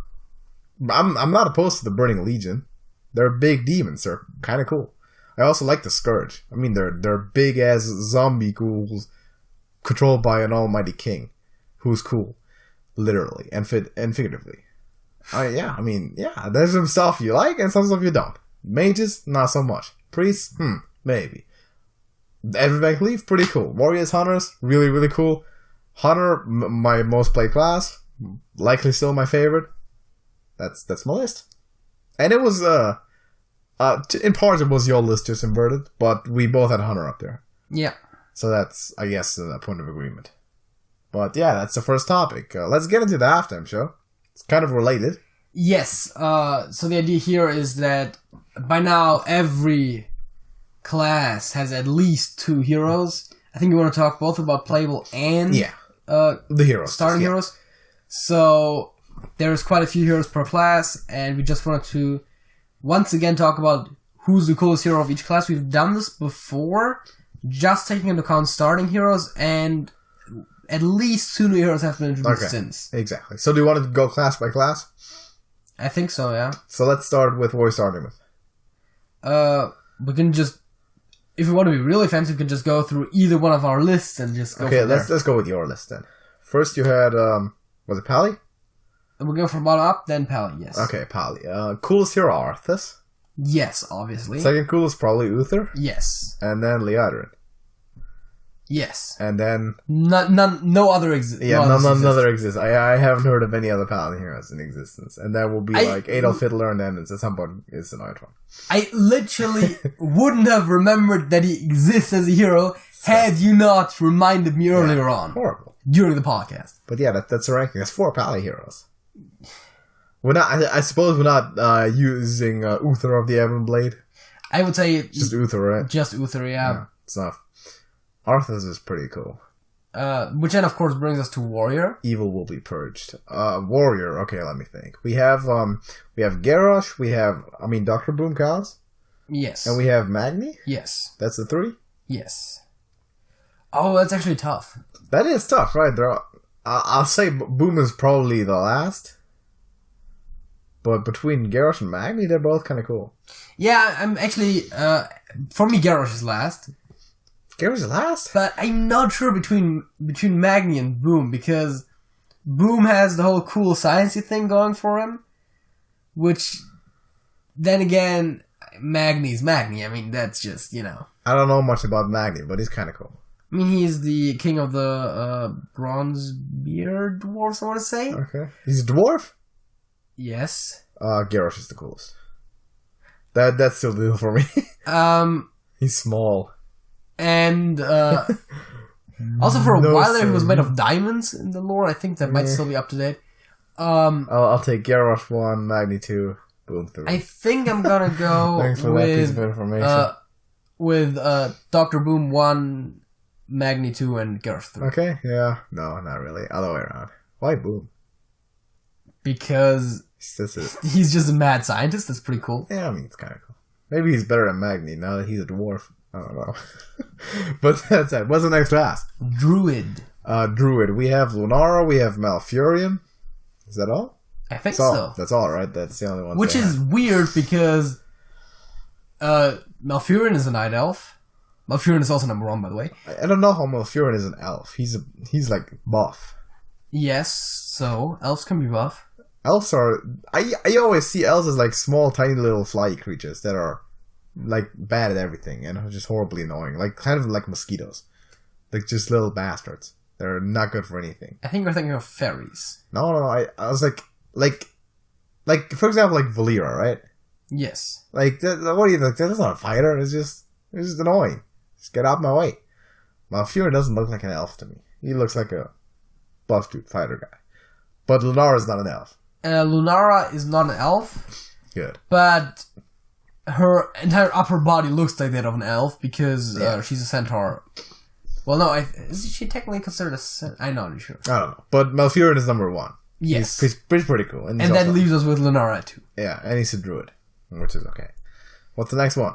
I'm not opposed to the Burning Legion. They're big demons. They're kind of cool. I also like the Scourge. I mean, they're big ass zombie ghouls controlled by an almighty king, who's cool, literally and figuratively. There's some stuff you like and some stuff you don't. Mages, not so much. Priests, maybe. Evan Van Cleef, pretty cool. Warriors, hunters, really really cool. Hunter, my most played class, likely still my favorite. That's my list, and it was in part, it was your list just inverted, but we both had Hunter up there. Yeah. So that's, I guess, a point of agreement. But yeah, that's the first topic. Let's get into the halftime show. It's kind of related. Yes. So the idea here is that by now every class has at least 2 heroes. I think we want to talk both about playable and the heroes, starting heroes. So there's quite a few heroes per class, and we just wanted to once again talk about who's the coolest hero of each class. We've done this before, just taking into account starting heroes, and at least 2 new heroes have been introduced since. Exactly. So do you want to go class by class? I think so, yeah. So let's start with what we're starting with. We can just, if we want to be really fancy, we can just go through either one of our lists and just go Okay, let's go with your list then. First you had, was it Pally? We'll go from bottom up, then Pally, yes. Okay, Pally. Coolest hero, Arthas. Yes, obviously. Second coolest, probably Uther. Yes. And then Liadrin. Yes. And then... No other exists. Yeah, none other exists. I haven't heard of any other Paladin heroes in existence. And that will be like Adolf Hitler, and then at some point it's an Eidron. I literally wouldn't have remembered that he exists as a hero had you not reminded me earlier on. Horrible. During the podcast. But yeah, that's a ranking. That's 4 Pally heroes. We're not. I suppose we're not using Uther of the Everblade. I would say just Uther, right? Just Uther, yeah. It's not. Arthas is pretty cool. Which then, of course, brings us to Warrior. Evil will be purged. Warrior. Okay, let me think. We have Garrosh. We have Dr. Boom Cows. Yes. And we have Magni. Yes. That's the 3. Yes. Oh, that's actually tough. That is tough, right? I'll say Boom is probably the last. But between Garrosh and Magni, they're both kind of cool. Yeah, I'm actually... for me, Garrosh is last. Garrosh is last? But I'm not sure between Magni and Boom, because Boom has the whole cool sciencey thing going for him. Which, then again, Magni's Magni. I mean, that's just, I don't know much about Magni, but he's kind of cool. I mean, he's the king of the bronze beard dwarves, I want to say. Okay. He's a dwarf? Yes. Garrosh is the coolest. That's still the deal for me. He's small. And also for a while there, he was made of diamonds in the lore. I think that might still be up to date. I'll take Garrosh 1, Magni 2, Boom 3. I think I'm gonna go Thanks for that piece of information. With Dr. Boom 1, Magni 2, and Garrosh 3. Okay, yeah. No, not really. Other way around. Why Boom? Because he's just a mad scientist. That's pretty cool. Yeah, I mean, it's kind of cool. Maybe he's better than Magni now that he's a dwarf. I don't know. But that's it. What's the next class? Druid. Druid. We have Lunara, we have Malfurion. Is that all? I think so. That's all, right? That's the only one. Which is weird because Malfurion is a night elf. Malfurion is also number 1, by the way. I don't know how Malfurion is an elf. He's like buff. Yes, so elves can be buff. Elves are... I always see elves as like small, tiny little fly creatures that are like bad at everything and are just horribly annoying. Like kind of like mosquitoes. Like just little bastards. They're not good for anything. I think you're thinking of fairies. No. I was like for example, like Valera, right? Yes. Like, what do you think? That's not a fighter. It's just annoying. Just get out of my way. Malfurion doesn't look like an elf to me. He looks like a buff dude fighter guy. But Lunara is not an elf. Lunara is not an elf. Good. But her entire upper body looks like that of an elf because she's a centaur. Well, no, is she technically considered a centaur? I'm not sure. I don't know. But Malfurion is number 1. Yes. He's pretty cool. And that leaves us with Lunara too. Yeah, and he's a druid, which is okay. What's the next one?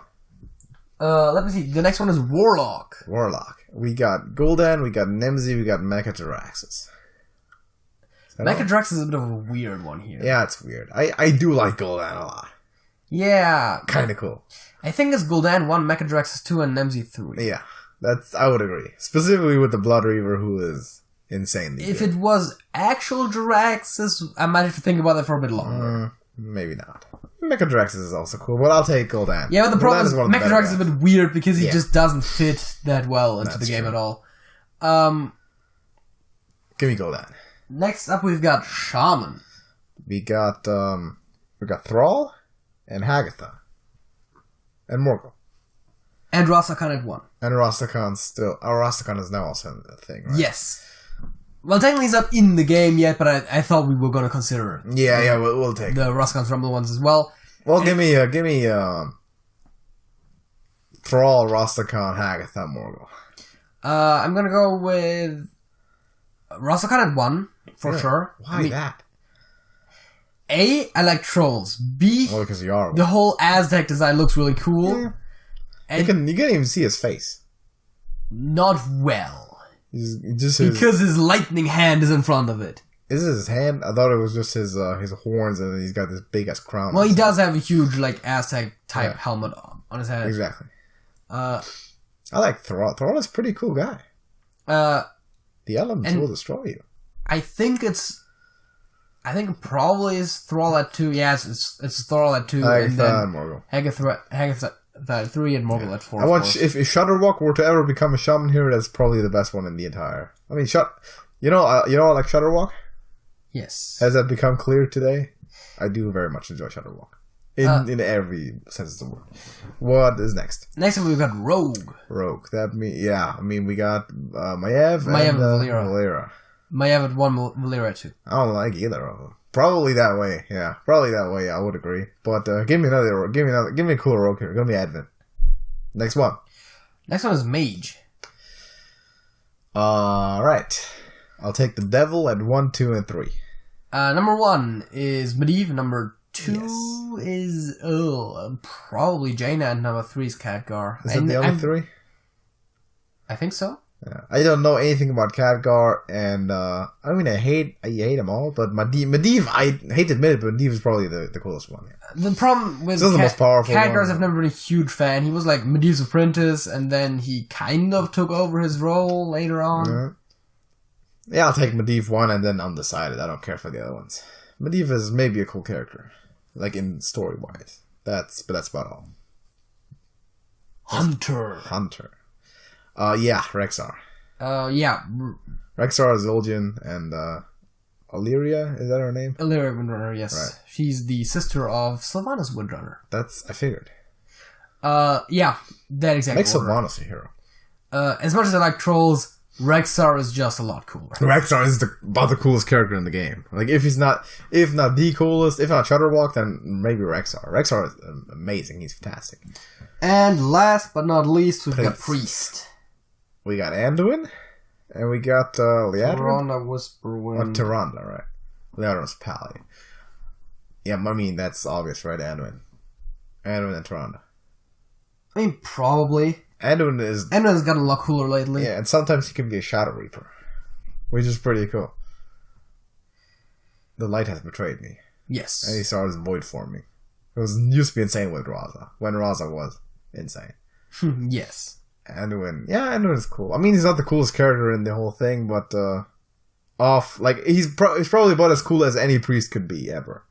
Let me see. The next one is Warlock. Warlock. We got Gul'dan, we got Nemzi, we got Mechadraxus. Mechadrax is a bit of a weird one here. Yeah, it's weird. I do like Gul'dan a lot. Yeah. Kind of cool. I think it's Gul'dan 1, Mechadraxus 2, and Nemzi 3. Yeah, I would agree. Specifically with the Blood Reaver, who is insanely If good. it was actual Draxus, I might have to think about that for a bit longer. Maybe not. Mechadraxus is also cool, but I'll take Gul'dan. Yeah, but the problem is Mechadrax is a bit weird because he just doesn't fit that well into the game at all. Give me Gul'dan. Next up, we've got Shaman. We got Thrall and Hagatha and Morgul. And Rastakhan at 1. And Rastakhan still... Rastakhan is now also a thing, right? Yes. Well, technically he's not in the game yet, but I thought we were going to consider Yeah, we'll take the Rastakhan's Rumble ones as well. Well, give me Thrall, Rastakhan, Hagatha, Morgul. I'm going to go with Rastakhan at 1, for sure. Why that? A, I like trolls. B, well, because you are the whole Aztec design looks really cool. Yeah. And you can't even see his face. Not well. Because his lightning hand is in front of it. Is it his hand? I thought it was just his horns, and then he's got this big ass crown. Well, he does have a huge Aztec type helmet on his head. Exactly. I like Thrall. Thrall is a pretty cool guy. The elements will destroy you. I think it probably is Thrall at 2. Yes, it's Thrall at 2. Hagatha and Morgul. Hagatha at 3 and Morgul at 4. I want if Shudderwalk were to ever become a shaman here, that's probably the best one in the entire. I mean, you know, I like Shudderwalk. Yes. Has that become clear today? I do very much enjoy Shudderwalk. In every sense of the word. What is next? Next up, we've got Rogue. Rogue. I mean, we got Maiev and Valera. Maiev at 1, Valera at 2. I don't like either of them. Probably that way. Yeah, probably that way. I would agree. But give me a cool rogue here. Give me Advent. Next one. Next one is Mage. Right. I'll take the Devil at 1, 2, and 3. Number 1 is medivh. Number 2 is probably Jaina, and number 3 is Khadgar. Is it the only 3? I think so. Yeah. I don't know anything about Khadgar, and I mean I hate them all, but medivh, I hate to admit it, but medivh is probably the coolest one. The problem with the most powerful Khadgar's, I've never been a huge fan. He was like Medivh's apprentice, and then he kind of took over his role later on. Yeah, I'll take medivh 1 and then undecided. I don't care for the other ones. Medivh is maybe a cool character, like in story wise. But that's about all. Hunter. Yeah, Rexxar. Yeah. Rexxar is Zul'jin, and Illyria, is that her name? Illyria Windrunner, yes. Right. She's the sister of Sylvanas Windrunner. I figured. Yeah, that exactly. Make Sylvanas a hero. As much as I like trolls, Rexxar is just a lot cooler. Rexxar is about the coolest character in the game. Like, if not the coolest, if not Shutterwalk, then maybe Rexxar. Rexxar is amazing. He's fantastic. And last but not least, we've got Priest. We got Anduin, and we got Liadrin. Tyrande Whisperwind. Tyrande, right. Liadrin's Pally. Yeah, I mean, that's obvious, right? Anduin and Tyrande. I mean, probably. Anduin's gotten a lot cooler lately. Yeah, and sometimes he can be a Shadow Reaper, which is pretty cool. The light has betrayed me. Yes. And he saw his void form me. It used to be insane with Raza, when Raza was insane. Yes. Anduin is cool. I mean, he's not the coolest character in the whole thing, but he's probably about as cool as any priest could be ever.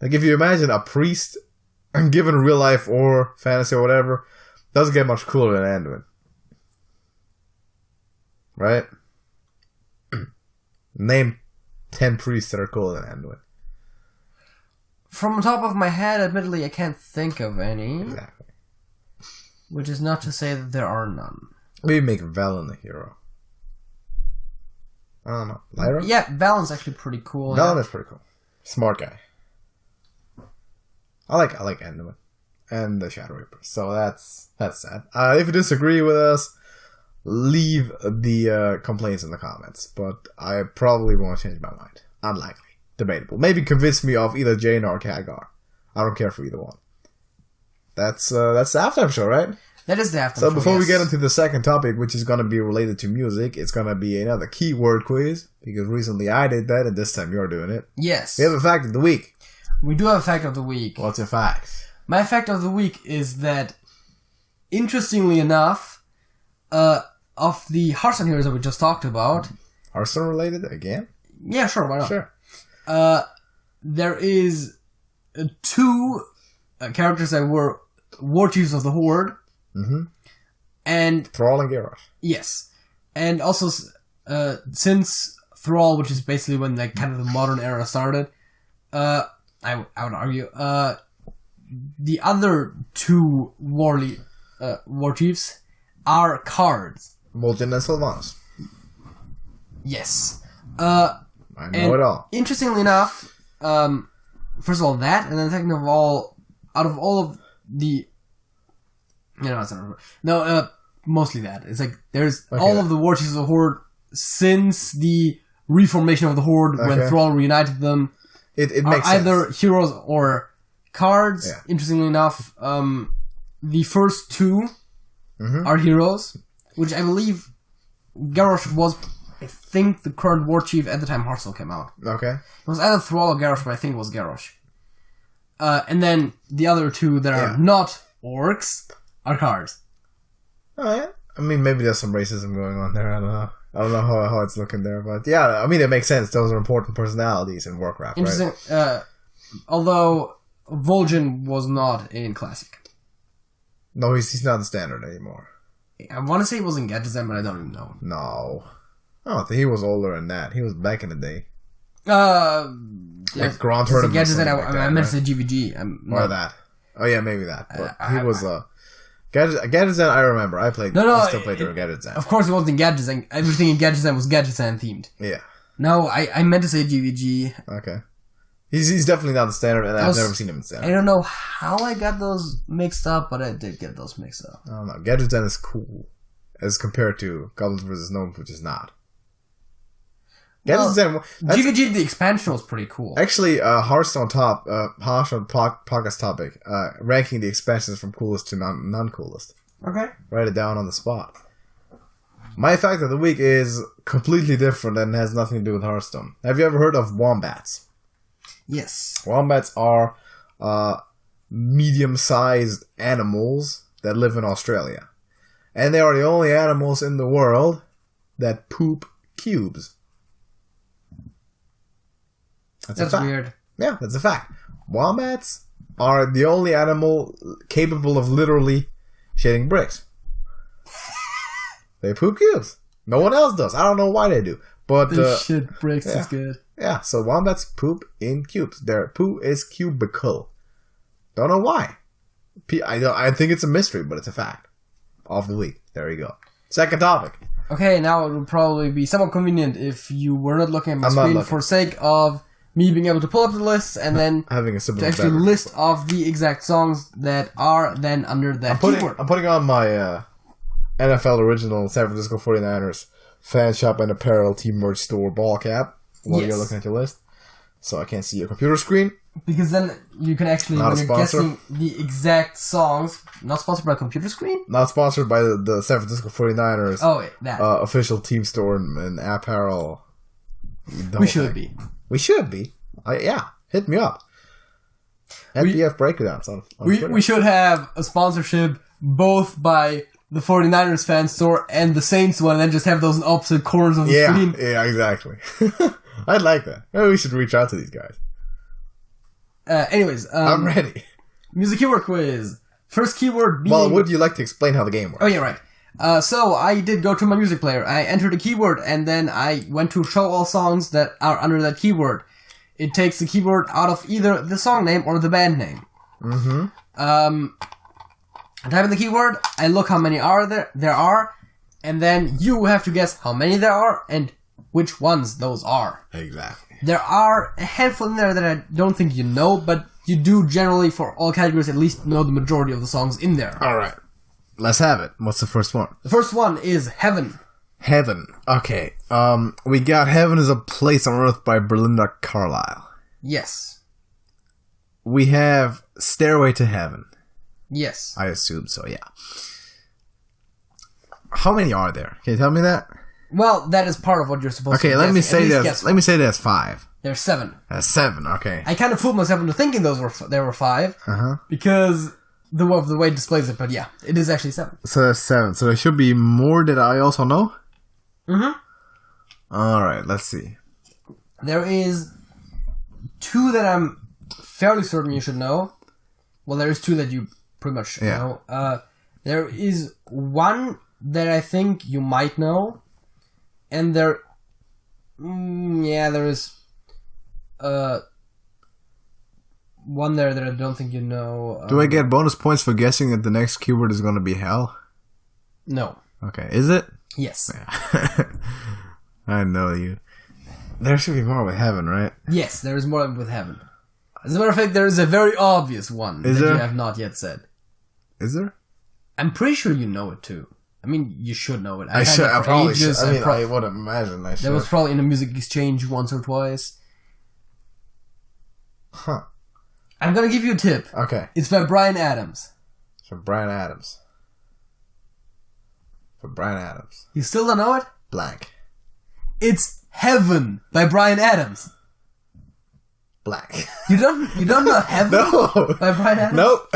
Like, if you imagine a priest, given real life or fantasy or whatever, doesn't get much cooler than Anduin, right? Name 10 priests that are cooler than Anduin. From the top of my head, admittedly, I can't think of any. Exactly. Which is not to say that there are none. Maybe make Velen a hero. I don't know. Lyra? Yeah, Valen's actually pretty cool. Velen is pretty cool. Smart guy. I like Anduin and the Shadow Reaper. So that's sad. If you disagree with us, leave the complaints in the comments. But I probably won't change my mind. Unlikely. Debatable. Maybe convince me of either Jaina or Khadgar. I don't care for either one. That's the halftime show, right? That is the halftime show. So before we get into the second topic, which is going to be related to music, it's going to be another keyword quiz, because recently I did that, and this time you're doing it. Yes. We have a fact of the week. We do have a fact of the week. What's your fact? My fact of the week is that, interestingly enough, of the Hearthstone heroes that we just talked about... Hearthstone related again? Yeah, sure, why not? Sure. There is 2 characters that were war chiefs of the Horde. Mm-hmm. And Thrall and Garrosh. Yes. And also, since Thrall, which is basically when like kind of the modern era started, I would argue, the other 2 war chiefs are cards. Morty and Sylvanas. Yes. I know it all. Interestingly enough, first of all that, and then second of all, out of all of the... mostly that. It's like, there's all of the war chiefs of the Horde since the reformation of the Horde, when Thrall reunited them. It makes either sense. Heroes or cards. Yeah. Interestingly enough, the first 2 are heroes, which I believe Garrosh was, I think, the current war chief at the time Hearthstone came out. Okay. It was either Thrall or Garrosh, but I think it was Garrosh. And then the other 2 that are not orcs are cards. Oh, yeah. I mean, maybe there's some racism going on there. I don't know how it's looking there, but yeah, I mean, it makes sense. Those are important personalities in Warcraft, interesting, right? Although Vol'jin was not in Classic. No, he's not in Standard anymore. I want to say he was in Gadgetzan, but I don't even know. No. I don't think he was older than that. He was back in the day. Like Grand Tournament. I meant to say GVG. Or that. Oh yeah, maybe that. But he was Gadgetzan, I remember. I still played through Gadgetzan. Of course, it wasn't in Gadgetzan. Everything in Gadgetzan was Gadgetzan themed. Yeah. No, I meant to say GVG. Okay. He's definitely not the Standard, and I've never seen him in Standard. I don't know how I got those mixed up, but I did get those mixed up. I don't know. Gadgetzan is cool as compared to Goblins vs. Gnomes, which is not. GVG, the expansion was pretty cool. Actually, Hearthstone podcast topic, ranking the expansions from coolest to non-coolest. Okay. Write it down on the spot. My fact of the week is completely different and has nothing to do with Hearthstone. Have you ever heard of wombats? Yes. Wombats are medium-sized animals that live in Australia. And they are the only animals in the world that poop cubes. That's a fact. Weird. Yeah, that's a fact. Wombats are the only animal capable of literally shitting bricks. They poop cubes. No one else does. I don't know why they do. But the shit bricks is good. Yeah, so wombats poop in cubes. Their poo is cubical. Don't know why. I think it's a mystery, but it's a fact. Of the week. There you go. Second topic. Okay, now it would probably be somewhat convenient if you were not looking at my screen for sake of me being able to pull up the list and then having a sip to actually list off the exact songs that are then under that keyword. I'm putting on my NFL original San Francisco 49ers fan shop and apparel team merch store ball cap while you're looking at your list. So I can't see your computer screen. Because then you can actually, when you're guessing the exact songs, not sponsored by computer screen? Not sponsored by the San Francisco 49ers official team store and apparel. We should be. We should be. Hit me up. NPF breakdowns on we should have a sponsorship both by the 49ers fan store and the Saints one, and then just have those in opposite corners of the screen. Yeah, exactly. I'd like that. Maybe we should reach out to these guys. Anyways, I'm ready. Music keyword quiz. First keyword being... Well, would you like to explain how the game works? Oh, yeah, right. So I did go to my music player. I entered a keyword, and then I went to show all songs that are under that keyword. It takes the keyword out of either the song name or the band name. Mm-hmm. I type in the keyword, I look how many there are, and then you have to guess how many there are and which ones those are. Exactly. There are a handful in there that I don't think you know, but you do generally, for all categories, at least know the majority of the songs in there. Alright. Let's have it. What's the first one? The first one is Heaven. Heaven. Okay. We got Heaven is a Place on Earth by Belinda Carlisle. Yes. We have Stairway to Heaven. Yes. I assume so, yeah. How many are there? Can you tell me that? Well, that is part of what you're supposed to do. Okay, let me say there's 5. There's 7. There's 7, okay. I kind of fooled myself into thinking there were 5. Uh-huh. Because the way it displays it, but yeah, it is actually 7. So there's 7. So there should be more that I also know? Mm-hmm. Alright, let's see. There is 2 that I'm fairly certain you should know. Well, there is 2 that you pretty much know. There is 1 that I think you might know. And there is one there that I don't think you know. Do I get bonus points for guessing that the next keyword is going to be hell? No. Okay, is it? Yes. Yeah. I know you. There should be more with Heaven, right? Yes, there is more with Heaven. As a matter of fact, there is a very obvious one that you have not yet said. Is there? I'm pretty sure you know it too. I mean, you should know it. I probably should. I mean, I would imagine I should. That was probably in a music exchange once or twice. Huh. I'm gonna give you a tip. Okay. It's by Bryan Adams. For Bryan Adams. You still don't know it? Blank. It's Heaven by Bryan Adams. Blank. You don't know Heaven by Bryan Adams? Nope.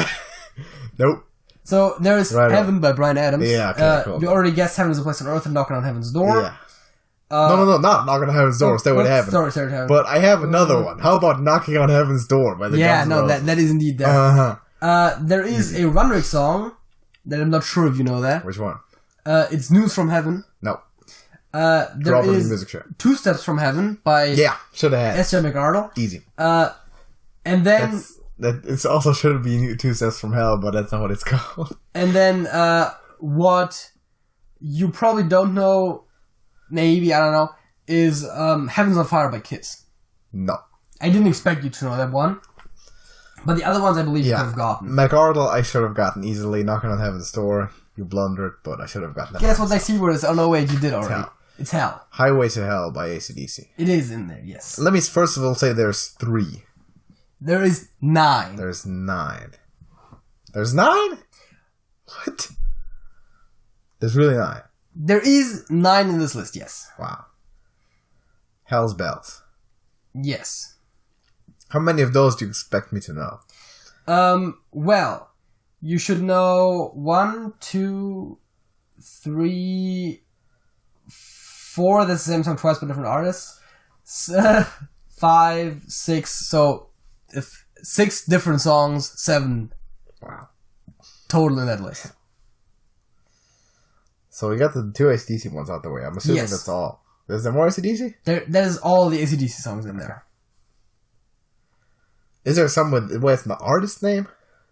Nope. So there is Heaven by Bryan Adams. Yeah, okay, cool. You already guessed Heaven is a Place on Earth and Knocking on Heaven's Door. Yeah. No, not Knocking on Heaven's Door. Stay with Heaven. Sorry, Heaven. But I have another one. How about Knocking on Heaven's Door by the Guns N' Roses? that is indeed there. Uh-huh. There is a Runrick song that I'm not sure if you know that. Which one? It's News from Heaven. No. There is music show. 2 Steps from Heaven by should have had S.J. McArdle. Easy. And then... It also should be 2 Steps from Hell, but that's not what it's called. And then what you probably don't know, maybe, I don't know, is Heaven's on Fire by Kiss. No. I didn't expect you to know that one. But the other ones I believe you could have gotten. McArdle I should have gotten easily. Knocking on Heaven's Door, you blundered, but I should have gotten that. Guess what next keyword is? Oh no, wait, you did already. It's Hell. Highway to Hell by AC/DC. It is in there, yes. Let me first of all say there's 3. There is 9. There's 9. There's 9? What? There's really 9. There is 9 in this list, yes. Wow. Hell's Bells. Yes. How many of those do you expect me to know? Well, you should know 1, 2, 3, 4. That's the same song twice by different artists. 5, 6. So, 6 different songs, 7. Wow. Total in that list. So we got the 2 AC/DC ones out the way. I'm assuming that's all. Is there more AC/DC? That is all the AC/DC songs in there. Is there some with the artist name?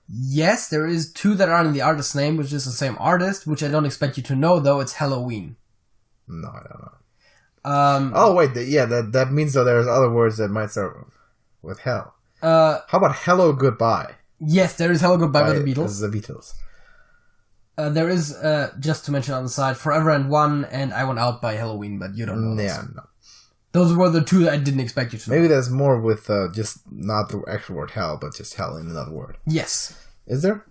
Yes, there is 2 that are in the artist's name, which is the same artist, which I don't expect you to know, though. It's Halloween. No, I don't know. Oh, wait. That means that there's other words that might start with hell. How about Hello Goodbye? Yes, there is Hello Goodbye by the Beatles. This is the Beatles. There is, just to mention on the side, Forever and One and I Want Out by Halloween, but you don't know those. Yeah, no. Those were the 2 that I didn't expect you to know. Maybe there's more with just not the actual word hell, but just hell in another word. Yes. Is there?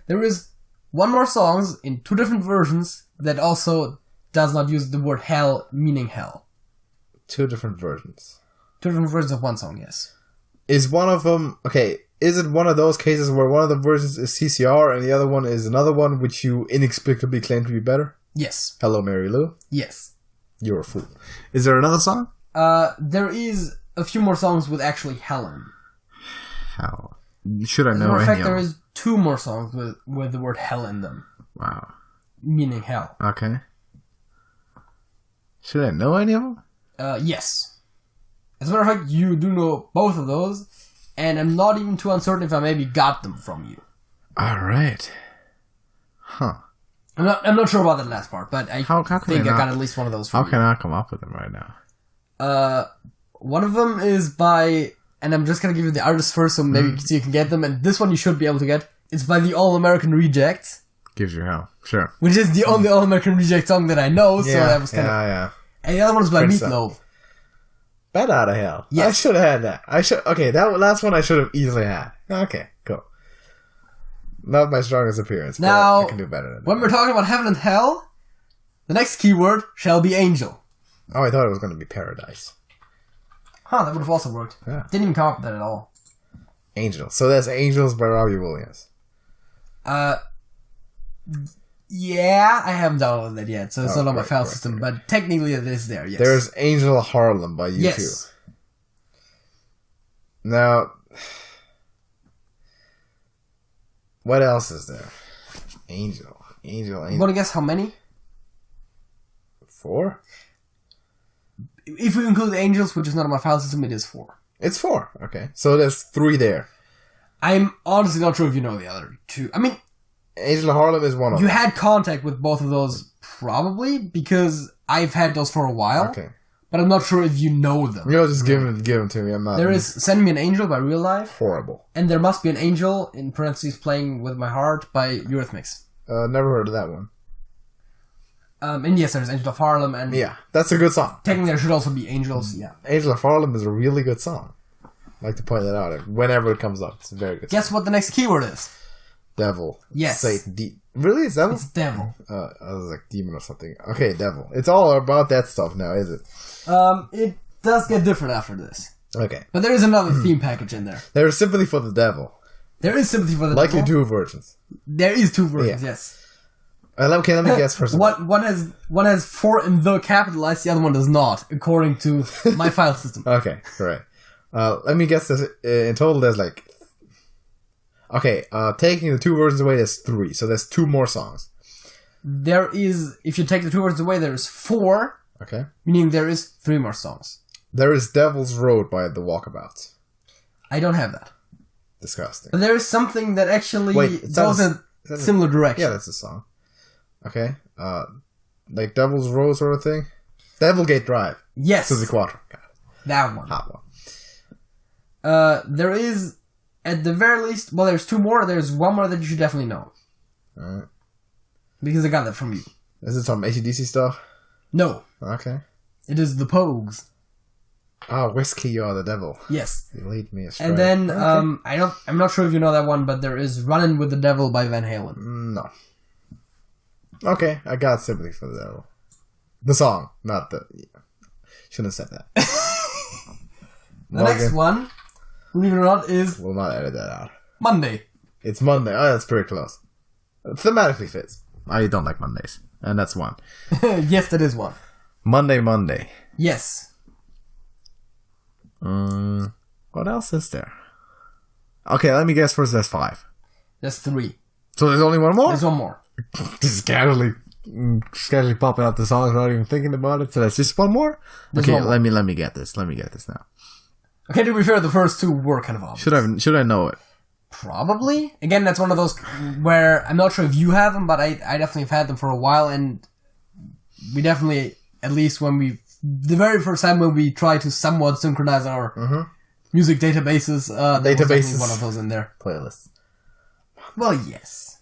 There is 1 more songs in 2 different versions that also does not use the word hell, meaning hell. 2 different versions. 2 different versions of 1 song, yes. Is one of them... Okay, is it one of those cases where one of the versions is CCR and the other one is another one which you inexplicably claim to be better? Yes. Hello, Mary Lou? Yes. You're a fool. Is there another song? There is a few more songs with actually Helen. How? Should I know any of them? As a matter of fact, there is 2 more songs with the word hell in them. Wow. Meaning hell. Okay. Should I know any of them? Yes. As a matter of fact, you do know both of those, and I'm not even too uncertain if I maybe got them from you. Alright. Huh. I'm not sure about that last part, but I how think I got at least one of those from you. How can I come up with them right now? One of them is by, and I'm just gonna give you the artist first, so maybe you can get them, and this one you should be able to get. It's by the All-American Rejects. Gives you hell. Sure. Which is the only All-American Reject song that I know, so that was kind of... Yeah. And the other one is by Meatloaf. Bat out of hell. Yes. I should have had that. Okay, that last one I should have easily had. Okay, cool. Not my strongest appearance, now, but I can do better than that. When we're talking about heaven and hell, the next keyword shall be angel. Oh, I thought it was going to be paradise. Huh, that would have also worked. Yeah. Didn't even come up with that at all. Angel. So that's Angels by Robbie Williams. Yeah, I haven't downloaded that yet, so it's not on my file system, but technically it is there, yes. There's Angel Harlem by U2. Yes. Now, what else is there? Angel. You want to guess how many? 4? If we include Angels, which is not on my file system, it is 4. It's 4, okay. So there's 3 there. I'm honestly not sure if you know the other 2. I mean... Angel Harlem is one of them. You had contact with both of those, probably, because I've had those for a while. Okay. But I'm not sure if you know them. You know, just give them to me. I'm not... There is Send Me an Angel by Real Life. Horrible. And There Must Be an Angel, in parentheses, Playing With My Heart by Eurythmics. Never heard of that one. And yes, there's Angel of Harlem, and... Yeah, that's a good song. Technically, there should also be Angels, yeah. Angel of Harlem is a really good song. I like to point that out whenever it comes up. It's a very good song. Guess what the next keyword is? Devil. Yes. Satan. Really? It's devil? It's devil. I was like demon or something. Okay, devil. It's all about that stuff now, is it? It does get different after this. Okay. But there is another theme package in there. There is Sympathy for the Devil. There is Sympathy for the Likely Devil. 2 versions. There is 2 versions, yes. Okay, let me guess first of all. One has 4 in the capitalized, the other one does not, according to my file system. Okay, correct. Let me guess this. In total, there's like... Okay, taking the 2 versions away, there's 3. So there's 2 more songs. There is... If you take the 2 versions away, there's 4. Okay. Meaning there is 3 more songs. There is Devil's Road by The Walkabouts. I don't have that. Disgusting. But there is something that actually goes in a similar direction. Yeah, that's a song. Okay. Like Devil's Road sort of thing? Devilgate Drive. Yes. Suzy Quattro. That one. Hot one. There is, at the very least, well, there's 2 more. There's 1 more that you should definitely know. Alright. Because I got that from you. Is it some AC/DC stuff? No. Okay. It is the Pogues. Whiskey, You're the Devil. Yes. You lead me astray. And then, I'm not sure if you know that one, but there is Runnin' with the Devil by Van Halen. No. Okay, I got Sympathy for the Devil. The song, not the... Shouldn't have said that. The next one, believe it or not, is... We'll not edit that out. Monday. It's Monday. Oh, that's pretty close. It thematically fits. I don't like Mondays. And that's one. Yes, that is one. Monday. Yes. What else is there? Okay, let me guess first. There's 5. There's 3. So there's only one more? There's one more. Just casually popping out the songs without even thinking about it. So that's just one more? There's okay, one more. let me get this. Let me get this now. Okay, to be fair, the first 2 were kind of obvious. Should I know it? Probably. Again, that's one of those where I'm not sure if you have them, but I definitely have had them for a while, and we definitely, at least the very first time when we tried to somewhat synchronize our music databases, there was definitely one of those in there. Playlists. Well, yes.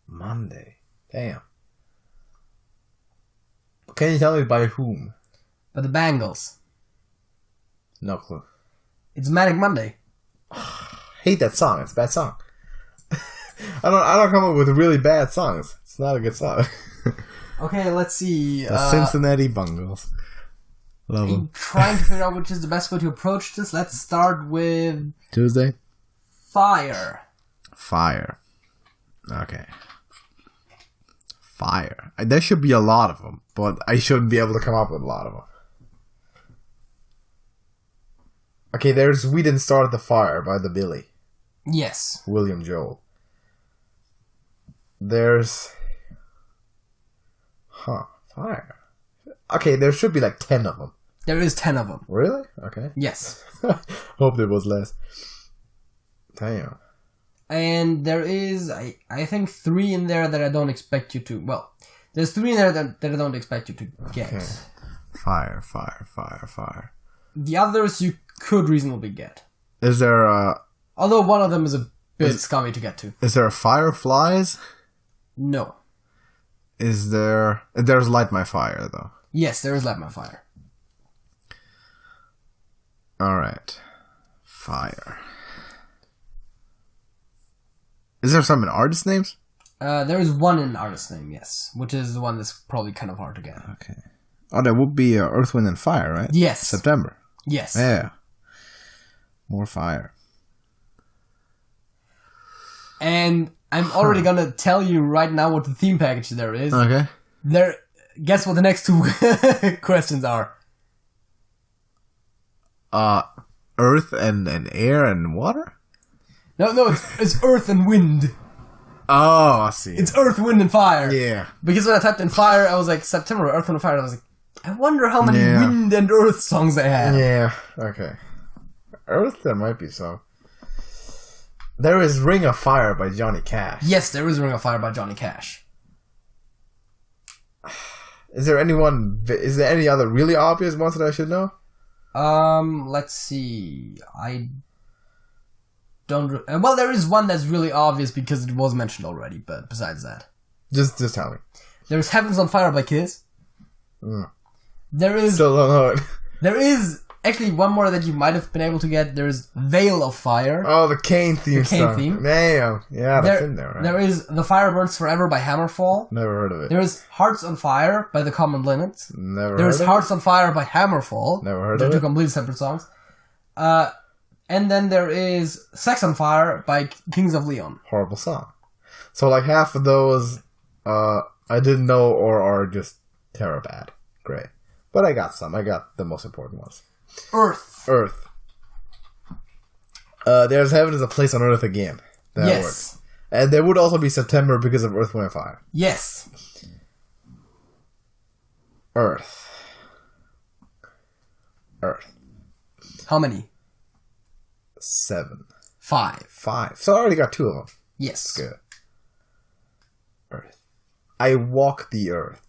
Monday. Damn. Can you tell me by whom? By the Bangles. No clue. It's Manic Monday. Hate that song. It's a bad song. I don't come up with really bad songs. It's not a good song. Okay, let's see. The Cincinnati Bungles. Love them. I'm trying to figure out which is the best way to approach this. Let's start with Tuesday. Fire. Okay. Fire. There should be a lot of them, but I shouldn't be able to come up with a lot of them. Okay, there's We Didn't Start the Fire by the Billy. Yes. William Joel. There's... Fire. Okay, there should be like 10 of them. There is 10 of them. Really? Okay. Yes. Hope there was less. Damn. And there is, I think, 3 in there that I don't expect you to... Well, there's 3 in there that I don't expect you to get. Okay. Fire. The others you could reasonably get. Is there a... Although one of them is a bit scummy to get to. Is there a Fireflies? No. Is there... There's Light My Fire, though. Yes, there is Light My Fire. Alright. Fire. Is there some in artist names? There is one in artist name, yes. Which is the one that's probably kind of hard to get. Okay. Oh, that would be Earth, Wind, and Fire, right? Yes. September. Yes. Yeah. More fire. And I'm already gonna tell you right now what the theme package there is. Okay. Guess what the next 2 questions are? Earth and air and water? No, it's Earth and Wind. Oh, I see. It's Earth, Wind, and Fire. Yeah. Because when I typed in Fire, I was like, September, Earth, Wind, and Fire. I was like, I wonder how many Yeah. Wind and Earth songs they have. Yeah, okay. Earth, there might be some. There is Ring of Fire by Johnny Cash. Yes, there is Ring of Fire by Johnny Cash. Is there any other really obvious ones that I should know? Let's see. I don't... well, there is one that's really obvious because it was mentioned already, but besides that. Just tell me. There's Heaven's on Fire by Kiss. There is... Still don't know it. There is actually one more that you might have been able to get. There's Veil of Fire. Oh, the Kane theme The Kane song. theme. Damn. Yeah, that's in there, right? There is The Fire Burns Forever by Hammerfall. Never heard of it. There is Hearts on Fire by The Common Linnets. Never There's heard of Hearts on Fire by Hammerfall. Never heard They're of two it. completely separate songs. And then there is Sex on Fire by Kings of Leon. Horrible song. So like half of those I didn't know or are just terror bad. Great. But I got some. I got the most important ones. Earth. There's Heaven is a Place on Earth again. That Yes. works. And there would also be September because of Earth, Wind, and Fire. Yes. Earth. How many? 7. 5. 5. So I already got 2 of them. Yes. Good. Earth. I Walk the Earth.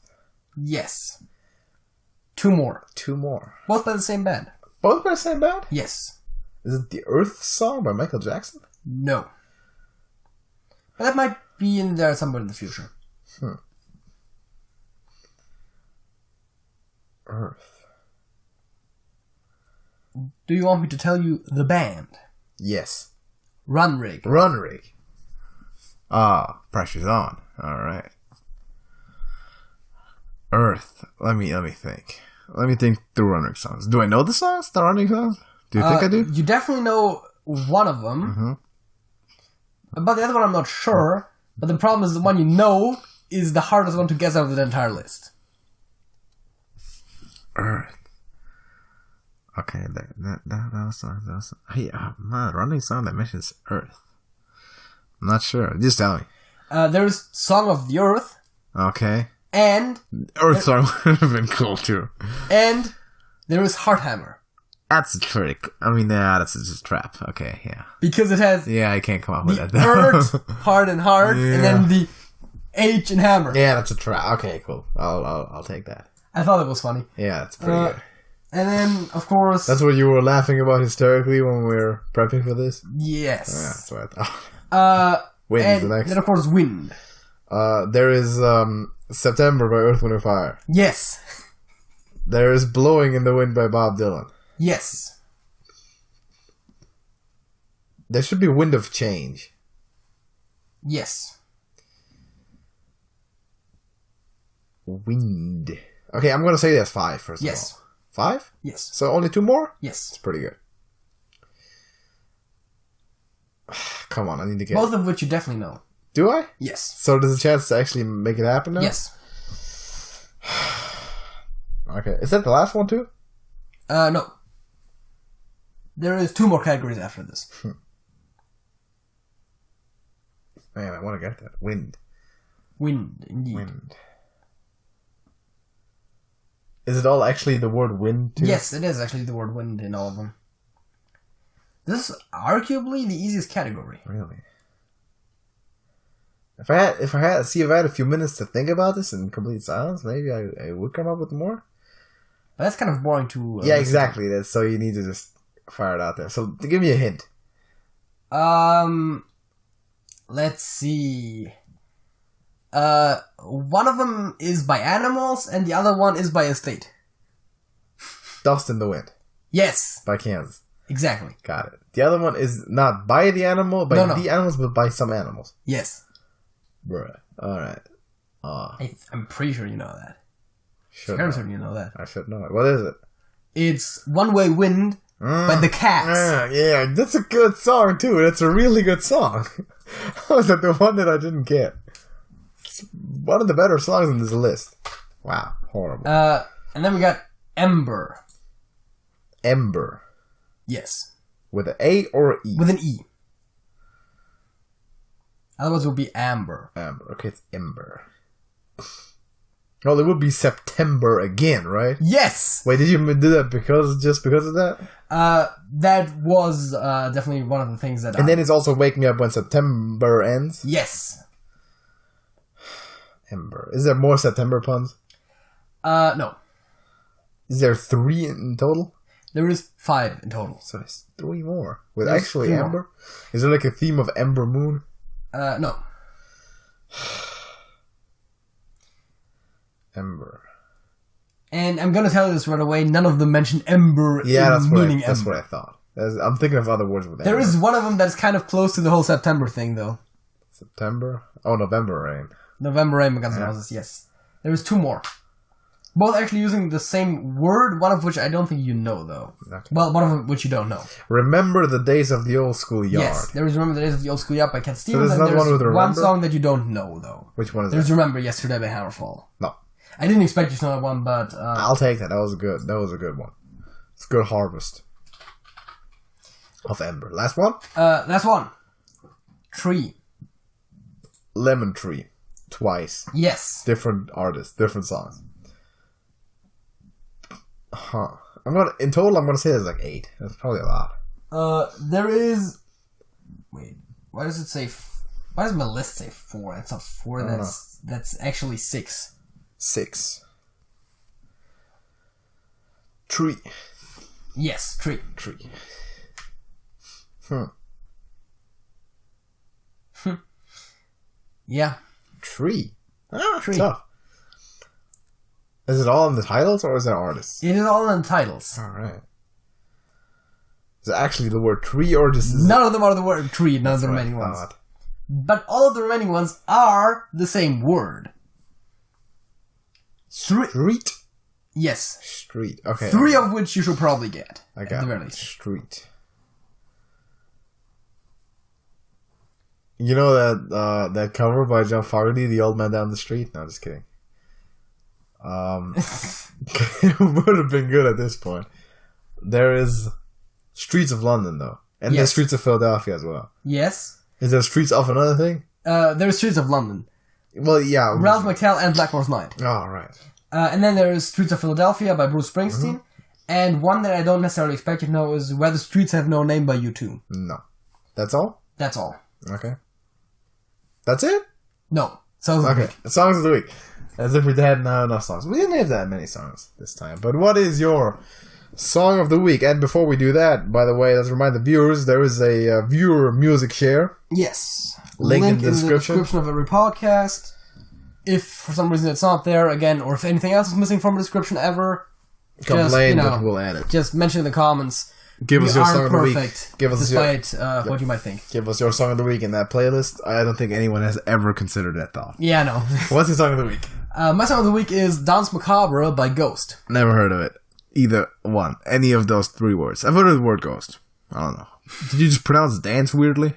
Yes. 2 more. 2 more. Both by the same band. Both by the same band? Yes. Is it the Earth song by Michael Jackson? No. But that might be in there somewhere in the future. Earth. Do you want me to tell you the band? Yes. Run Rig. Run Rig. Ah, pressure's on. Alright. Earth. Let me think. Let me think through running songs. Do I know the songs? The running songs? Do you think I do? You definitely know one of them. Mm-hmm. About the other one, I'm not sure. But the problem is the one you know is the hardest one to guess out of the entire list. Earth. Okay, that was hey, man, running song that mentions Earth. I'm not sure. Just tell me. There's Song of the Earth. Okay. And... Earth song would have been cool, too. And there is Hearthammer. That's a trick. I mean, that's just a trap. Okay, yeah. Because it has... Yeah, I can't come up with that. Earth, heart and heart, yeah. and then the H and hammer. Yeah, that's a trap. Okay, cool. I'll take that. I thought it was funny. Yeah, that's pretty good. And then, of course... That's what you were laughing about hysterically when we were prepping for this? Yes. Yeah, that's what I thought. Wind is the next. Then, of course, Wind. There is September by Earth, Wind & Fire. Yes. There is Blowing in the Wind by Bob Dylan. Yes. There should be Wind of Change. Yes. Wind. Okay, I'm going to say there's 5 first of all. 5? Yes. So only 2 more? Yes. It's pretty good. Come on, I need to get... Both of which you definitely know. Do I? Yes. So there's a chance to actually make it happen now? Yes. Okay. Is that the last one too? No. There is 2 more categories after this. Man, I want to get that. Wind. Wind, indeed. Wind. Is it all actually the word wind too? Yes, it is actually the word wind in all of them. This is arguably the easiest category. Really? If I had a few minutes to think about this in complete silence, maybe I would come up with more. But that's kind of boring to... yeah, exactly. That's, so you need to just fire it out there. So give me a hint. Let's see. One of them is by animals, and the other one is by a state. Dust in the Wind. Yes. By Kansas. Exactly. Got it. The other one is not by the animal, by the animals, but by some animals. Yes. Bruh. Alright. I'm pretty sure you know that. I'm certain you know that. I should know it. What is it? It's One Way Wind by the Cats. Yeah, that's a good song too. That's a really good song. How is that the one that I didn't get? It's one of the better songs in this list. Wow, horrible. And then we got Ember. Ember. Yes. With an A or E? With an E. Otherwise it would be Amber. Amber. Okay, it's Ember. Well, it would be September again, right? Yes! Wait, did you do that just because of that? That was definitely one of the things that And then it's also waking up when September ends? Yes. Ember. Is there more September puns? No. Is there 3 in total? There is 5 in total. So there's 3 more. With There's actually 3 Ember? more. Is there like a theme of Ember Moon? No. Ember. And I'm gonna tell you this right away, none of them mention Ember meaning Ember. That's what I thought. I'm thinking of other words with Ember. There is one of them that's kind of close to the whole September thing, though. September? Oh, November Rain. November Rain, Guns N' Roses, yes. There is 2 more. Both actually using the same word, one of which I don't think you know, though. Okay. Well, one of which you don't know. Remember the Days of the Old School Yard. Yes, there is Remember the Days of the Old School Yard by Cat Stevens, so and there's one song that you don't know, though. Which one is There's that? Remember Yesterday by Hammerfall. No. I didn't expect you to know that one, but... I'll take that. That was a good one. It's a good harvest. Of Ember. Last one? Last one. Tree. Lemon Tree. Twice. Yes. Different artists. Different songs. Huh. In total, I'm gonna say there's like 8. That's probably a lot. There is... Wait. Why does it say... Why does my list say 4? That's not 4. That's actually 6. 6. Tree. Yes, tree. Tree. Yeah. Tree. Tree. Tough. Is it all in the titles or is it artists? It is all in the titles. Alright. Is it actually the word tree or just... None of them are the word tree, none of the remaining ones. but all of the remaining ones are the same word. Street? Yes. Street. Okay. 3 of which you should probably get. I got at the very least. Street. You know that cover by John Fogerty, The Old Man Down the Street? No, just kidding. It would have been good at this point. There is Streets of London, though. And there's Streets of Philadelphia as well. Yes. Is there Streets of another thing? There's Streets of London. Well, yeah. Ralph McTell and Blackmore's Night. Oh, right. And then there's Streets of Philadelphia by Bruce Springsteen. And one that I don't necessarily expect you to know is Where the Streets Have No Name by U2. No. That's all? That's all. Okay. That's it? No. Songs of the Week. Songs of the Week. As if we had enough songs. We didn't have that many songs this time. But what is your Song of the Week? And before we do that, by the way, let's remind the viewers, there is a viewer music share. Yes. Link in the description of every podcast. If for some reason it's not there, again, or if anything else is missing from the description ever, complain, but we'll add it. Just mention in the comments. Give us your Song of the Week. Give us despite what you might think. Give us your Song of the Week in that playlist. I don't think anyone has ever considered that thought. Yeah, I know. What's your Song of the Week? My Song of the Week is Danse Macabre by Ghost. Never heard of it. Either one. Any of those 3 words. I've heard of the word ghost. I don't know. Did you just pronounce dance weirdly?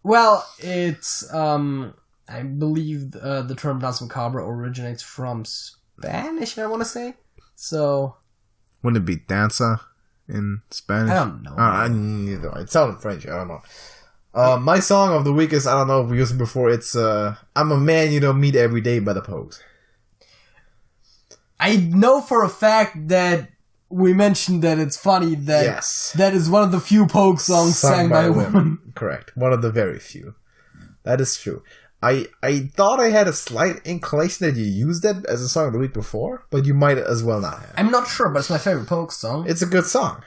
Well, it's, I believe the term Danse Macabre originates from Spanish, I want to say. So... Wouldn't it be danza in Spanish? I don't know. It sounded French. I don't know. My Song of the Week is, I don't know if we used it before, it's I'm a Man You Don't Meet Every Day by the Pogues. I know for a fact that we mentioned that it's funny that that is one of the few Pogue songs sang by a woman. Correct. One of the very few. That is true. I thought I had a slight inclination that you used that as a Song of the Week before, but you might as well not have. I'm not sure, but it's my favorite Pogue song. It's a good song.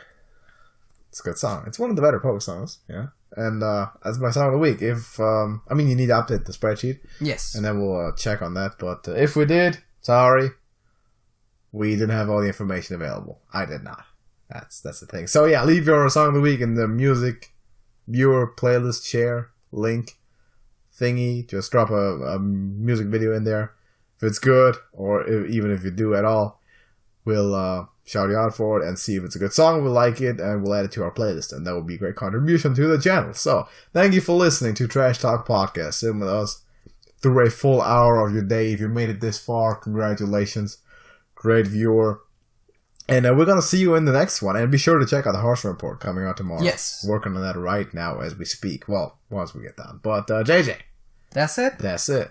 It's a good song. It's one of the better Pogue songs, yeah. And as my Song of the Week, if I mean, you need to update the spreadsheet. Yes. And then we'll check on that. But if we did, sorry. We didn't have all the information available. I did not. That's the thing. So yeah, leave your Song of the Week in the music viewer playlist share link thingy. Just drop a music video in there. If it's good, or even if you do at all, we'll shout you out for it and see if it's a good song. We'll like it and we'll add it to our playlist, and that will be a great contribution to the channel. So thank you for listening to Trash Talk Podcast. Sitting with us through a full hour of your day. If you made it this far, congratulations. Great viewer. And we're going to see you in the next one. And be sure to check out the Hearthstone report coming out tomorrow. Yes. Working on that right now as we speak. Well, once we get done. But JJ. That's it? That's it.